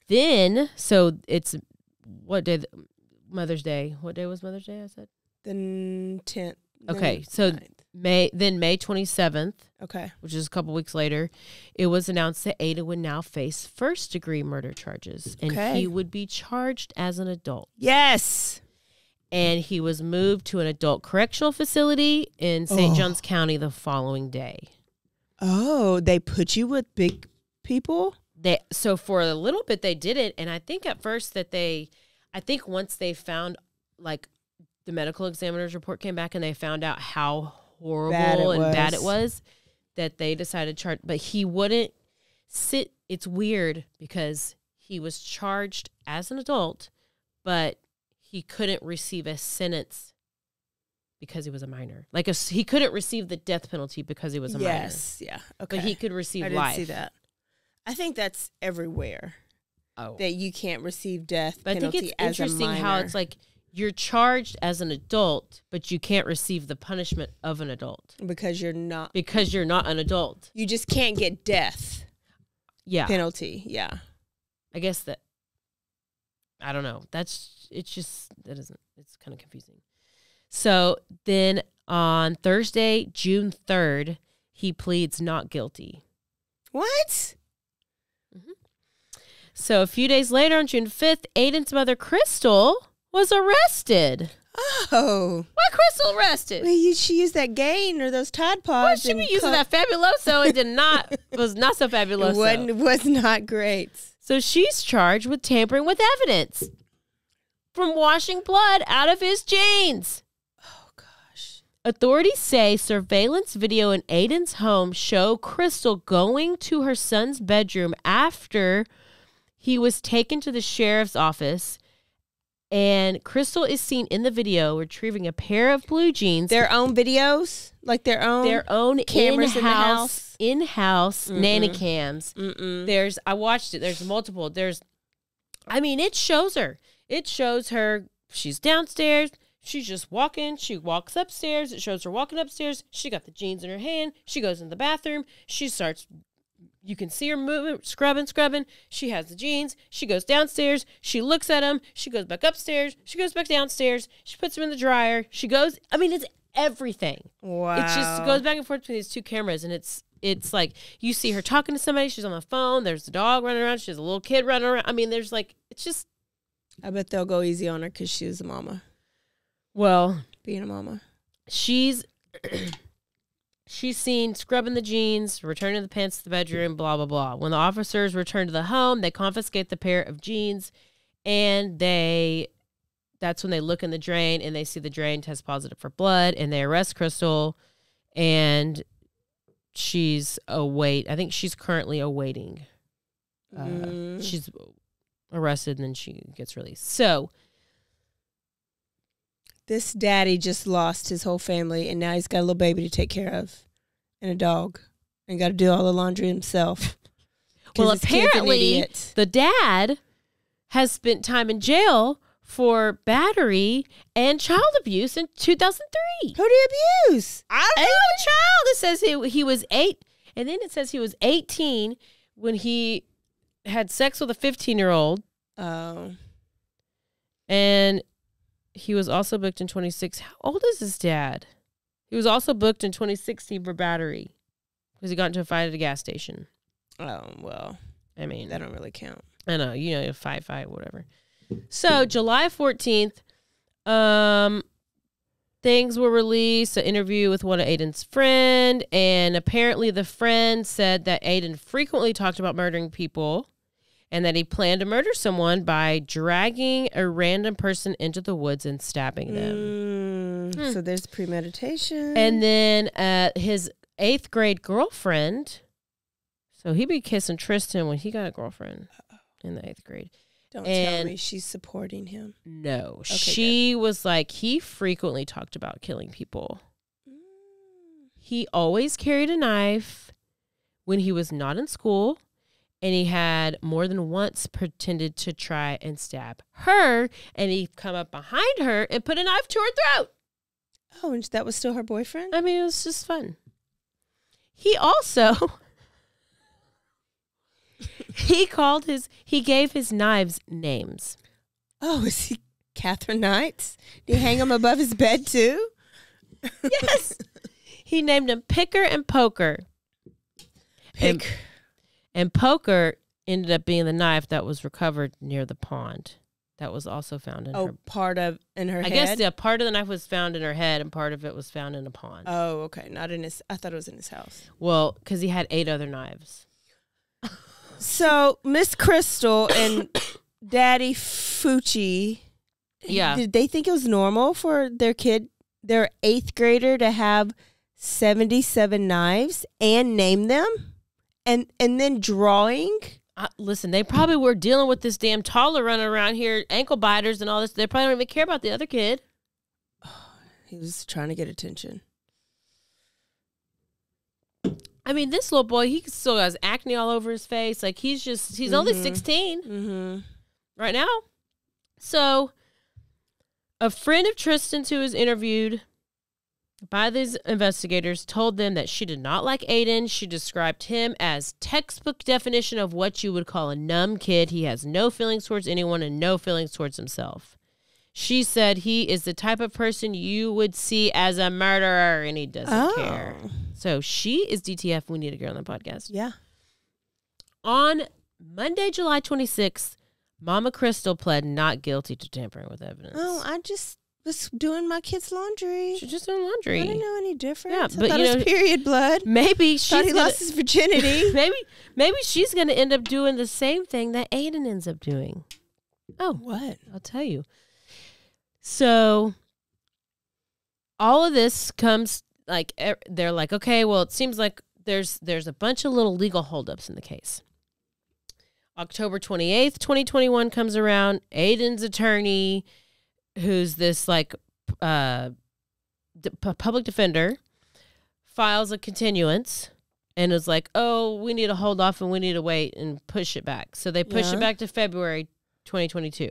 Then, so it's what day? Mother's Day. What day was Mother's Day? I said the 10th. Okay, so 9th. May 27th. Okay, which is a couple weeks later, it was announced that Aiden would now face first-degree murder charges, and he would be charged as an adult. Yes. And he was moved to an adult correctional facility in St. Johns County the following day. Oh, they put you with big people? So for a little bit they did it, and I think at first once they found, like, the medical examiner's report came back and they found out how horrible and bad it was, that they decided to charge, but he wouldn't sit. It's weird because he was charged as an adult, but he couldn't receive a sentence because he was a minor. Like he couldn't receive the death penalty because he was a minor. Yes, yeah. Okay. But he could receive life. I didn't see that. I think that's everywhere. Oh. That you can't receive death penalty as a minor. But I think it's interesting how it's like you're charged as an adult, but you can't receive the punishment of an adult. Because you're not an adult. You just can't get death penalty. Yeah. I guess that, I don't know. It's kind of confusing. So then on Thursday, June 3rd, he pleads not guilty. What? Mm-hmm. So a few days later, on June 5th, Aiden's mother, Crystal, was arrested. Oh. Why Crystal arrested? Well, she used that Gain or those Tide Pods. Well, she be using that Fabuloso. It was not so Fabuloso. It was not great. So she's charged with tampering with evidence from washing blood out of his jeans. Oh, gosh. Authorities say surveillance video in Aiden's home show Crystal going to her son's bedroom after he was taken to the sheriff's office. And Crystal is seen in the video retrieving a pair of blue jeans. Their own videos? Like their own cameras in-house nanny cams. I watched it. There's multiple. It shows her. It shows her. She's downstairs. She's just walking. She walks upstairs. It shows her walking upstairs. She got the jeans in her hand. She goes in the bathroom. She starts. You can see her moving, scrubbing. She has the jeans. She goes downstairs. She looks at them. She goes back upstairs. She goes back downstairs. She puts them in the dryer. She goes. It's everything. Wow. It just goes back and forth between these two cameras, and it's like you see her talking to somebody. She's on the phone. There's the dog running around. She has a little kid running around. There's like it's just. I bet they'll go easy on her because she was a mama. Well, being a mama, she's seen scrubbing the jeans, returning the pants to the bedroom, blah, blah, blah. When the officers return to the home, they confiscate the pair of jeans, and that's when they look in the drain, and they see the drain test positive for blood, and they arrest Crystal, and I think she's currently awaiting. She's arrested, and then she gets released. So this daddy just lost his whole family, and now he's got a little baby to take care of and a dog and got to do all the laundry himself. Well, apparently the dad has spent time in jail for battery and child abuse in 2003. Who did he abuse? I don't know. A child. It says he was 8, and then it says he was 18 when he had sex with a 15-year-old. Oh. And he was also booked in 2016. How old is his dad? He was also booked in 2016 for battery because he got into a fight at a gas station. Oh, well. That don't really count. I know. A fight, whatever. So, July 14th, things were released, an interview with one of Aiden's friend, and apparently the friend said that Aiden frequently talked about murdering people and that he planned to murder someone by dragging a random person into the woods and stabbing them. So there's premeditation. And then his 8th grade girlfriend, so he be kissing Tristyn when he got a girlfriend in the 8th grade. Don't tell me she's supporting him. No. Okay, she was like, he frequently talked about killing people. He always carried a knife when he was not in school, and he had more than once pretended to try and stab her, and he'd come up behind her and put a knife to her throat. Oh, and that was still her boyfriend? I mean, it was just fun. He also... He gave his knives names. Oh, is he Catherine Knights? Did he hang them above his bed too? Yes. He named them Picker and Poker. And Poker ended up being the knife that was recovered near the pond. That was also found in her. Part of in her head? I guess part of the knife was found in her head and part of it was found in a pond. Oh, okay. Not in his. I thought it was in his house. Well, because he had 8 other knives. So, Miss Crystal and Daddy Fucci, did they think it was normal for their 8th grader, to have 77 knives and name them? And then drawing? Listen, they probably were dealing with this damn toddler running around here, ankle biters and all this. They probably don't even care about the other kid. He was trying to get attention. I mean, this little boy, he still has acne all over his face. Like, he's only 16 right now. So, a friend of Tristyn's who was interviewed by these investigators told them that she did not like Aiden. She described him as textbook definition of what you would call a numb kid. He has no feelings towards anyone and no feelings towards himself. She said he is the type of person you would see as a murderer, and he doesn't care. So she is DTF. We need to get her on the podcast. Yeah. On Monday, July 26th, Mama Crystal pled not guilty to tampering with evidence. Oh, I just was doing my kid's laundry. She's just doing laundry. I didn't know any difference. Yeah, I thought it was period blood. Maybe he lost his virginity. maybe she's going to end up doing the same thing that Aiden ends up doing. Oh, what? I'll tell you. So all of this comes like they're like, okay, well, it seems like there's a bunch of little legal holdups in the case. October 28th, 2021 comes around. Aiden's attorney, who's this like public defender, files a continuance and is like, oh, we need to hold off and we need to wait and push it back. So they push it back to February 2022.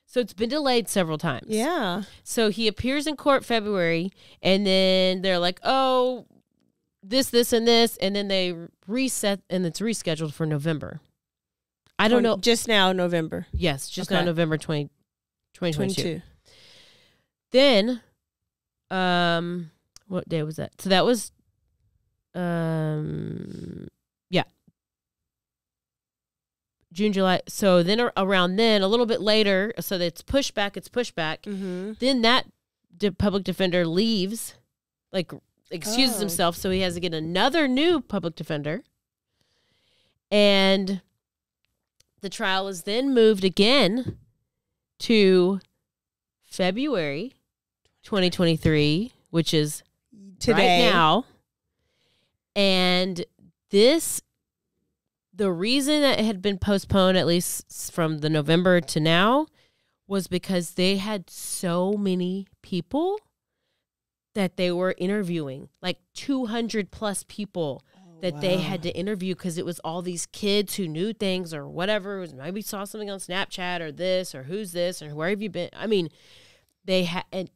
So it's been delayed several times. Yeah. So he appears in court February, and then they're like, oh, this, and this, and then they reset, and it's rescheduled for November. I don't know. Just now, November. Yes, just now, November 2022. Then, what day was that? So that was, June, July. So then around then, a little bit later, so that it's pushed back. Mm-hmm. Then that public defender leaves, like excuses himself. So he has to get another new public defender. And the trial is then moved again to February 2023, which is today. Right now. And the reason that it had been postponed, at least from the November to now, was because they had so many people that they were interviewing, like 200 plus people that they had to interview, because it was all these kids who knew things or whatever. It was maybe saw something on Snapchat or this or who's this or where have you been? I mean, they had, I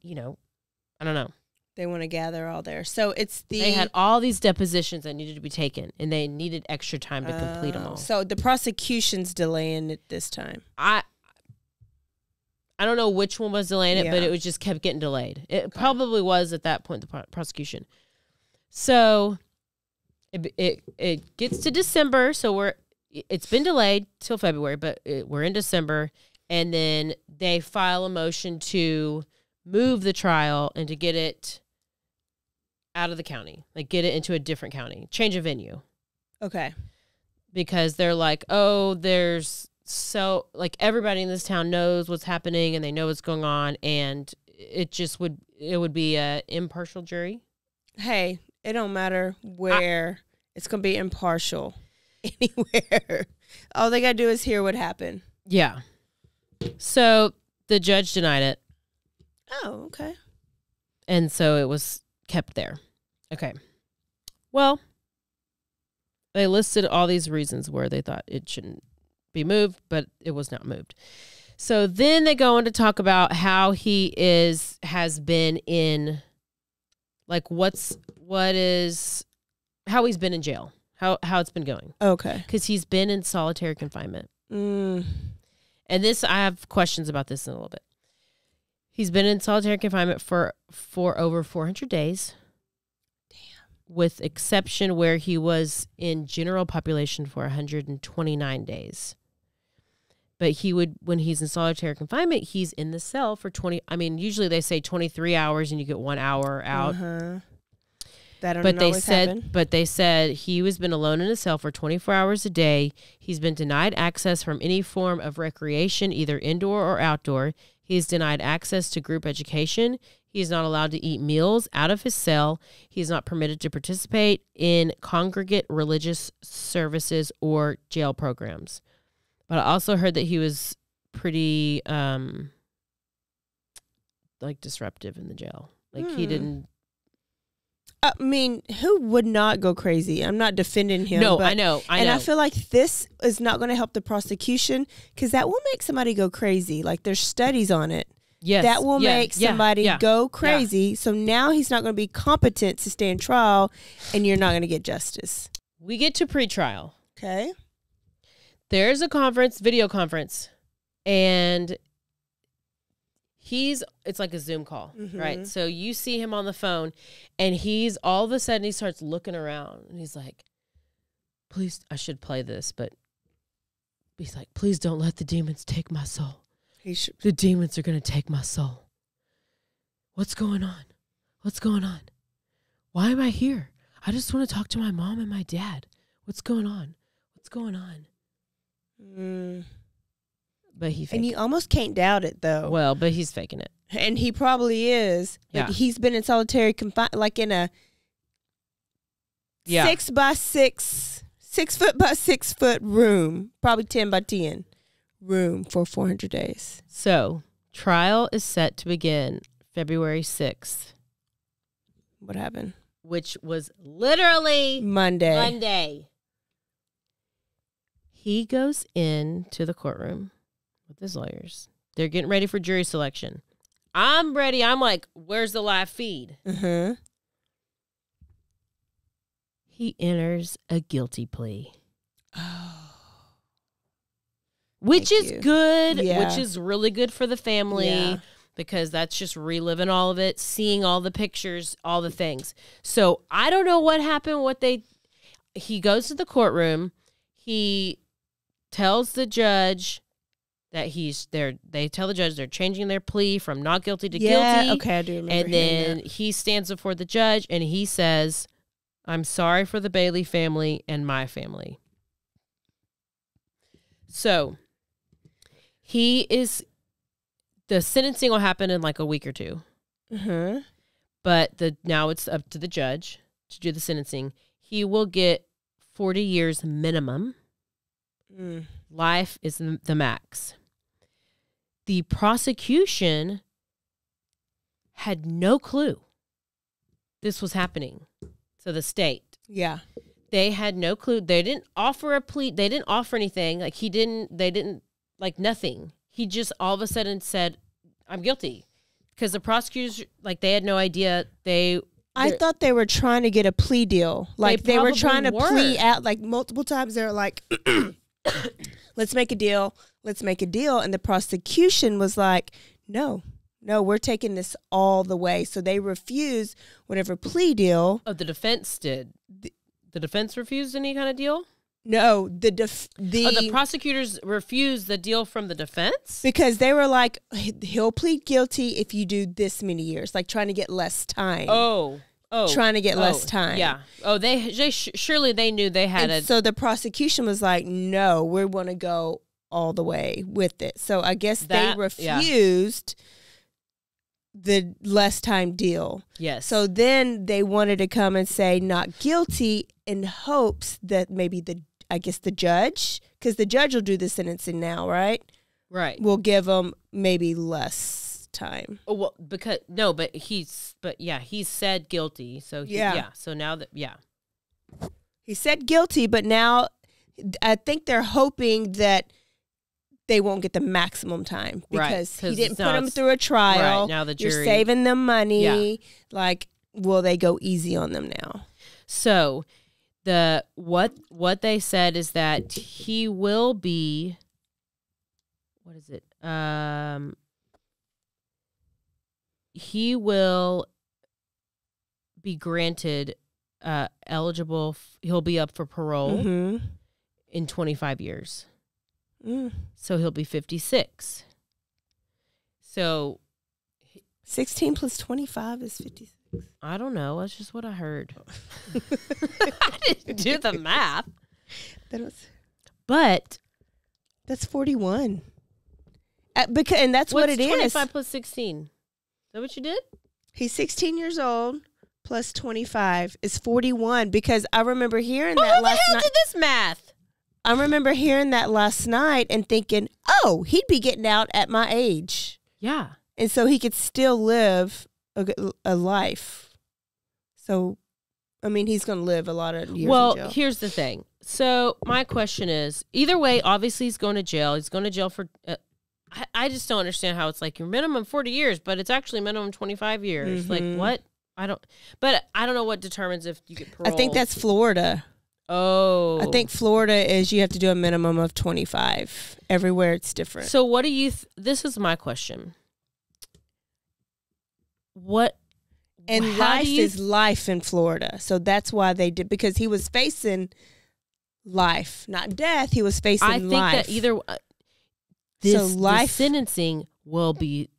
don't know. They want to gather all there. So they had all these depositions that needed to be taken, and they needed extra time to complete them all. So the prosecution's delaying it this time. I don't know which one was delaying it, but it was just kept getting delayed. It probably was at that point, the prosecution. So it gets to December. So it's been delayed till February, but we're in December, and then they file a motion to move the trial and to get it out of the county, like get it into a different county, change a venue. Okay. Because they're like, oh, like everybody in this town knows what's happening and they know what's going on, and it would be a impartial jury. Hey, it don't matter where. It's going to be impartial anywhere. All they got to do is hear what happened. Yeah. So the judge denied it. Oh, okay. And so it was kept there. Okay. Well, they listed all these reasons where they thought it shouldn't be moved, but it was not moved. So then they go on to talk about how he has been in, like, how he's been in jail, how it's been going. Okay. Because he's been in solitary confinement. And this, I have questions about this in a little bit. He's been in solitary confinement for over 400 days. Damn. With exception where he was in general population for 129 days. But when he's in solitary confinement, he's in the cell for usually they say 23 hours and you get 1 hour out. Uh-huh. That don't always happen. But they said he has been alone in a cell for 24 hours a day. He's been denied access from any form of recreation, either indoor or outdoor. He's denied access to group education. He's not allowed to eat meals out of his cell. He's not permitted to participate in congregate religious services or jail programs. But I also heard that he was pretty disruptive in the jail. Like he didn't. I mean, who would not go crazy? I'm not defending him. No, I know. And I feel like this is not going to help the prosecution because that will make somebody go crazy. Like there's studies on it. Yes. That will make somebody go crazy. Yeah. So now he's not going to be competent to stand trial and you're not going to get justice. We get to pretrial. Okay. There's a video conference, and it's like a Zoom call, right? So you see him on the phone, and all of a sudden he starts looking around, and he's like, please, I should play this, but he's like, please don't let the demons take my soul. The demons are going to take my soul. What's going on? What's going on? Why am I here? I just want to talk to my mom and my dad. What's going on? What's going on? But and you almost can't doubt it though. Well, but he's faking it, and he probably is. But he's been in solitary confinement, like in a 6 by 6, 6 foot by 6 foot room, probably 10 by 10 room for 400 days. So trial is set to begin February 6th. What happened? Which was literally Monday. He goes into the courtroom with his lawyers. They're getting ready for jury selection. I'm ready. I'm like, where's the live feed? He enters a guilty plea. Oh. Which is good, which is really good for the family because that's just reliving all of it, seeing all the pictures, all the things. So I don't know what happened, he goes to the courtroom. He tells the judge that they tell the judge they're changing their plea from not guilty to guilty. Okay, I do remember. And then he stands before the judge and he says, I'm sorry for the Bailey family and my family. So the sentencing will happen in like a week or two. But now it's up to the judge to do the sentencing. He will get 40 years minimum. Life is the max. The prosecution had no clue this was happening. So the state. Yeah. They had no clue. They didn't offer a plea. They didn't offer anything. Like they didn't like nothing. He just all of a sudden said, I'm guilty. Because the prosecutors, like they had no idea. I thought they were trying to get a plea deal. Like they were trying to plea out like multiple times. They're like, let's make a deal. Let's make a deal. And the prosecution was like, no, we're taking this all the way. So they refused whatever plea deal. Oh, the defense did. The defense refused any kind of deal? No, the prosecutors refused the deal from the defense because they were like, he'll plead guilty if you do this many years, like trying to get less time. Trying to get less time. Yeah. Oh, surely they knew they had So the prosecution was like, no, we want to go all the way with it. So I guess they refused the less time deal. Yes. So then they wanted to come and say not guilty in hopes that maybe the judge, because the judge will do the sentencing now, right? Right. Will give them maybe less time. Oh, well, he said guilty. So so now that he said guilty, but now I think they're hoping that they won't get the maximum time because he didn't put them through a trial. Right, now the jury, you're saving them money. Yeah. Like, will they go easy on them now? So what they said is that he will be, what is it? He will be granted eligible. He'll be up for parole in 25 years. So he'll be 56. So 16 plus 25 is 56. I don't know. That's just what I heard. I didn't do the math. But that's 41. And that's what it is. 25 plus 16. Is that what you did? He's 16 years old plus 25 is 41 because I remember hearing that last night. Who the hell did this math? I remember hearing that last night and thinking, oh, he'd be getting out at my age. Yeah. And so he could still live a life. So, I mean, he's going to live a lot of years in jail. Well, here's the thing. So my question is, either way, obviously he's going to jail. He's going to jail for, I just don't understand how it's like your minimum 40 years, but it's actually minimum 25 years. Like what? I don't know what determines if you get parole. I think that's Florida. Oh. I think Florida is you have to do a minimum of 25. Everywhere it's different. So what do you, this is my question. Life is life in Florida. So that's why they did, because he was facing life, not death. He was facing life. I think that either this sentencing will be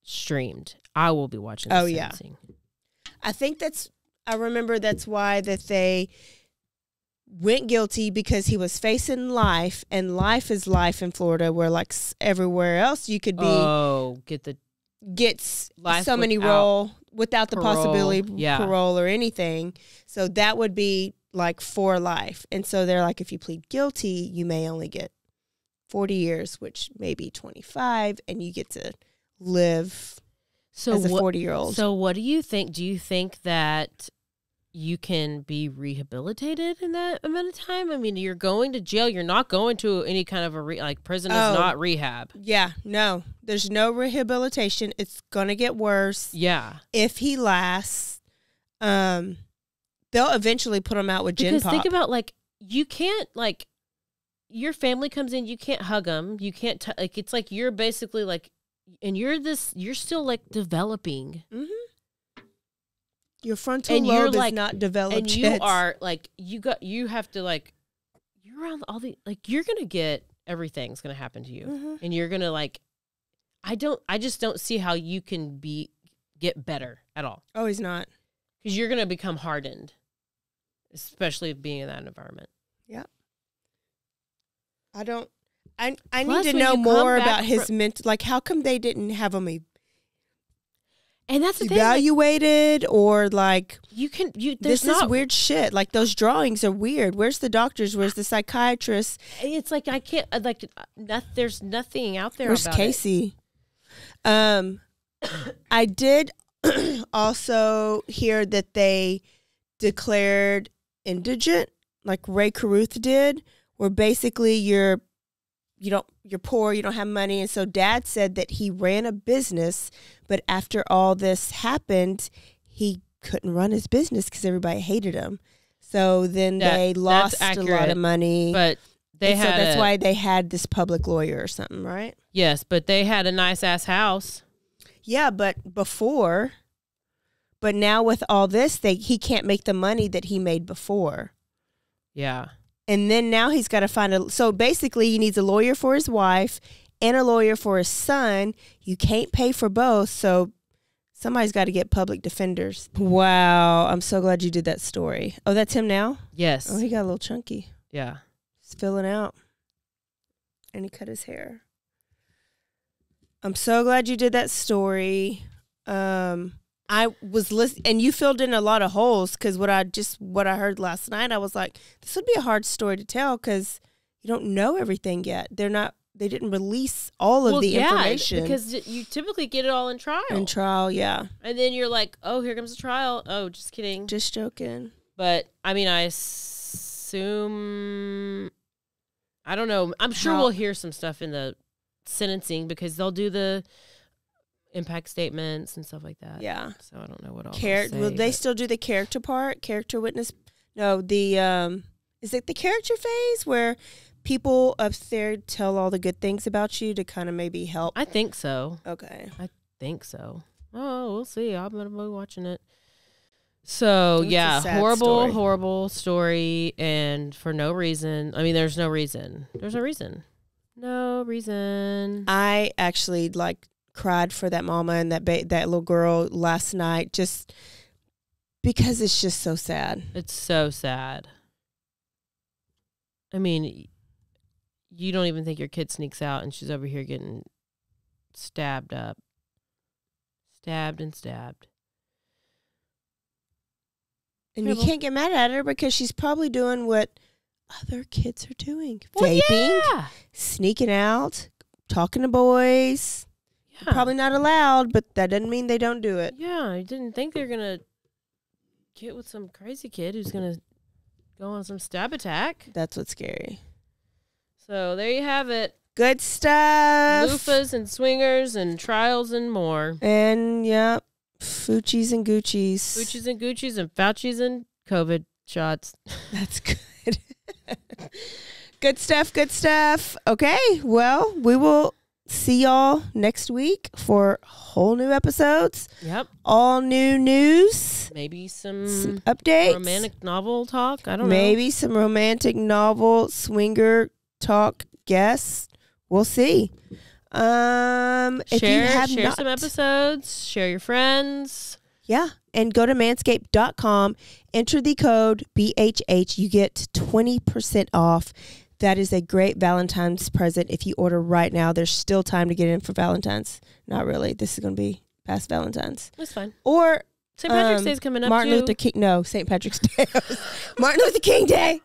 streamed. I will be watching the sentencing. Yeah. I think I remember that's why that they went guilty, because he was facing life, and life is life in Florida, where like everywhere else you could be gets so many roll without the possibility of parole or anything. So that would be like for life. And so they're like, if you plead guilty, you may only get 40 years, which may be 25, and you get to live as a 40-year-old. So what do you think? Do you think that you can be rehabilitated in that amount of time? I mean, you're going to jail. You're not going to any kind of prison is not rehab. Yeah, no. There's no rehabilitation. It's going to get worse. Yeah. If he lasts, they'll eventually put him out with gin pop. Because think about, you can't, your family comes in, you can't hug them. You can't, it's like you're basically and you're still developing. Mm-hmm. Your frontal lobe is not developed and you yet. Are you have to you're around all the you're gonna get everything's gonna happen to you, and you're gonna I just don't see how you can get better at all. Oh, he's not, because you're gonna become hardened, especially being in that environment. Yeah, I need to know more about his mental. How come they didn't have him and that's the evaluated thing, or this is weird shit. Those drawings are weird. Where's the doctors? Where's the psychiatrists? It's I can't there's nothing out there. Where's about Casey? I did also hear that they declared indigent, like Ray Caruth did, where basically you're poor, you don't have money. And so Dad said that he ran a business, but after all this happened, he couldn't run his business because everybody hated him. So then they lost a lot of money. But that's why they had this public lawyer or something, right? Yes, but they had a nice ass house. Yeah, but now with all this, he can't make the money that he made before. Yeah. And then now he's got to find so basically he needs a lawyer for his wife and a lawyer for his son. You can't pay for both, so somebody's got to get public defenders. Wow, I'm so glad you did that story. Oh, that's him now? Yes. Oh, he got a little chunky. Yeah. He's filling out. And he cut his hair. I'm so glad you did that story. I was listening, and you filled in a lot of holes because what I heard last night, I was like, this would be a hard story to tell because you don't know everything yet. They didn't release all of the information because you typically get it all in trial. In trial, yeah. And then you're like, oh, here comes the trial. Oh, just kidding. Just joking. But I mean, I assume, I don't know. I'm sure we'll hear some stuff in the sentencing because they'll do the impact statements and stuff like that. Yeah. So I don't know what all will they still do the character part? Character witness? No, is it the character phase where people up there tell all the good things about you to kind of maybe help? I think so. Okay. I think so. Oh, we'll see. I'm going to be watching it. So, yeah, horrible story. And for no reason. I mean, there's no reason. There's no reason. No reason. I actually, cried for that mama and that little girl last night just because it's just so sad. It's so sad. I mean, you don't even think your kid sneaks out and she's over here getting stabbed up. Stabbed and stabbed. And you can't get mad at her because she's probably doing what other kids are doing. Vaping, sneaking out, talking to boys. Yeah. Probably not allowed, but that doesn't mean they don't do it. Yeah, I didn't think they were going to get with some crazy kid who's going to go on some stab attack. That's what's scary. So there you have it. Good stuff. Loofahs and swingers and trials and more. And, yeah, Fucci's and Gucci's. Fucci's and Gucci's and Fauci's and COVID shots. That's good. Good stuff, good stuff. Okay, well, we will see y'all next week for whole new episodes. Yep. All new news. Maybe some updates. Romantic novel talk. I don't know. Maybe some romantic novel swinger talk guests. We'll see. Share some episodes. Share your friends. Yeah. And go to manscaped.com. Enter the code BHH. You get 20% off. That is a great Valentine's present if you order right now. There's still time to get in for Valentine's. Not really. This is going to be past Valentine's. That's fine. Or St. Patrick's Day is coming up, Martin Luther King. No, St. Patrick's Day. Martin Luther King Day.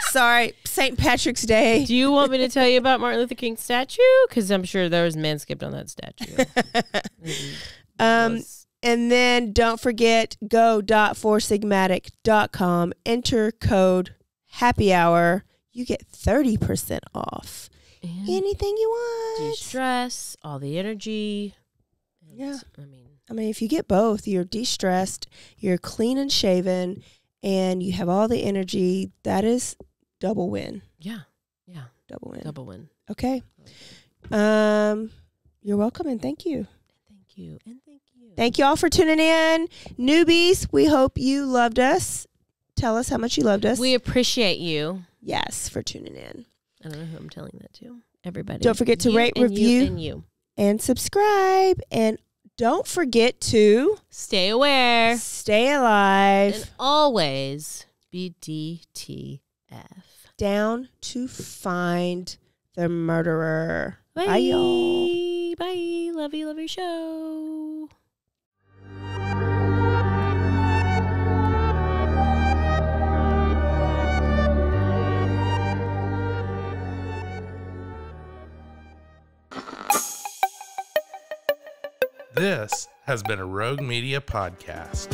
Sorry, St. Patrick's Day. Do you want me to tell you about Martin Luther King's statue? Because I'm sure there was Manscaped on that statue. And then don't forget, go.foursigmatic.com. Enter code happy hour. You get 30% off and anything you want. De-stress, all the energy. Yeah. I mean, if you get both, you're de-stressed, you're clean and shaven, and you have all the energy. That is double win. Yeah. Yeah. Double win. Double win. Okay. You're welcome, and thank you. Thank you. And thank you. Thank you all for tuning in. Newbies, we hope you loved us. Tell us how much you loved us. We appreciate you. Yes, for tuning in. I don't know who I'm telling that to. Everybody. Don't forget to rate, review, and subscribe. And don't forget to stay aware, stay alive, and always be DTF. Down to find the murderer. Bye. Bye, y'all. Bye. Love you. Love your show. This has been a Rogue Media podcast.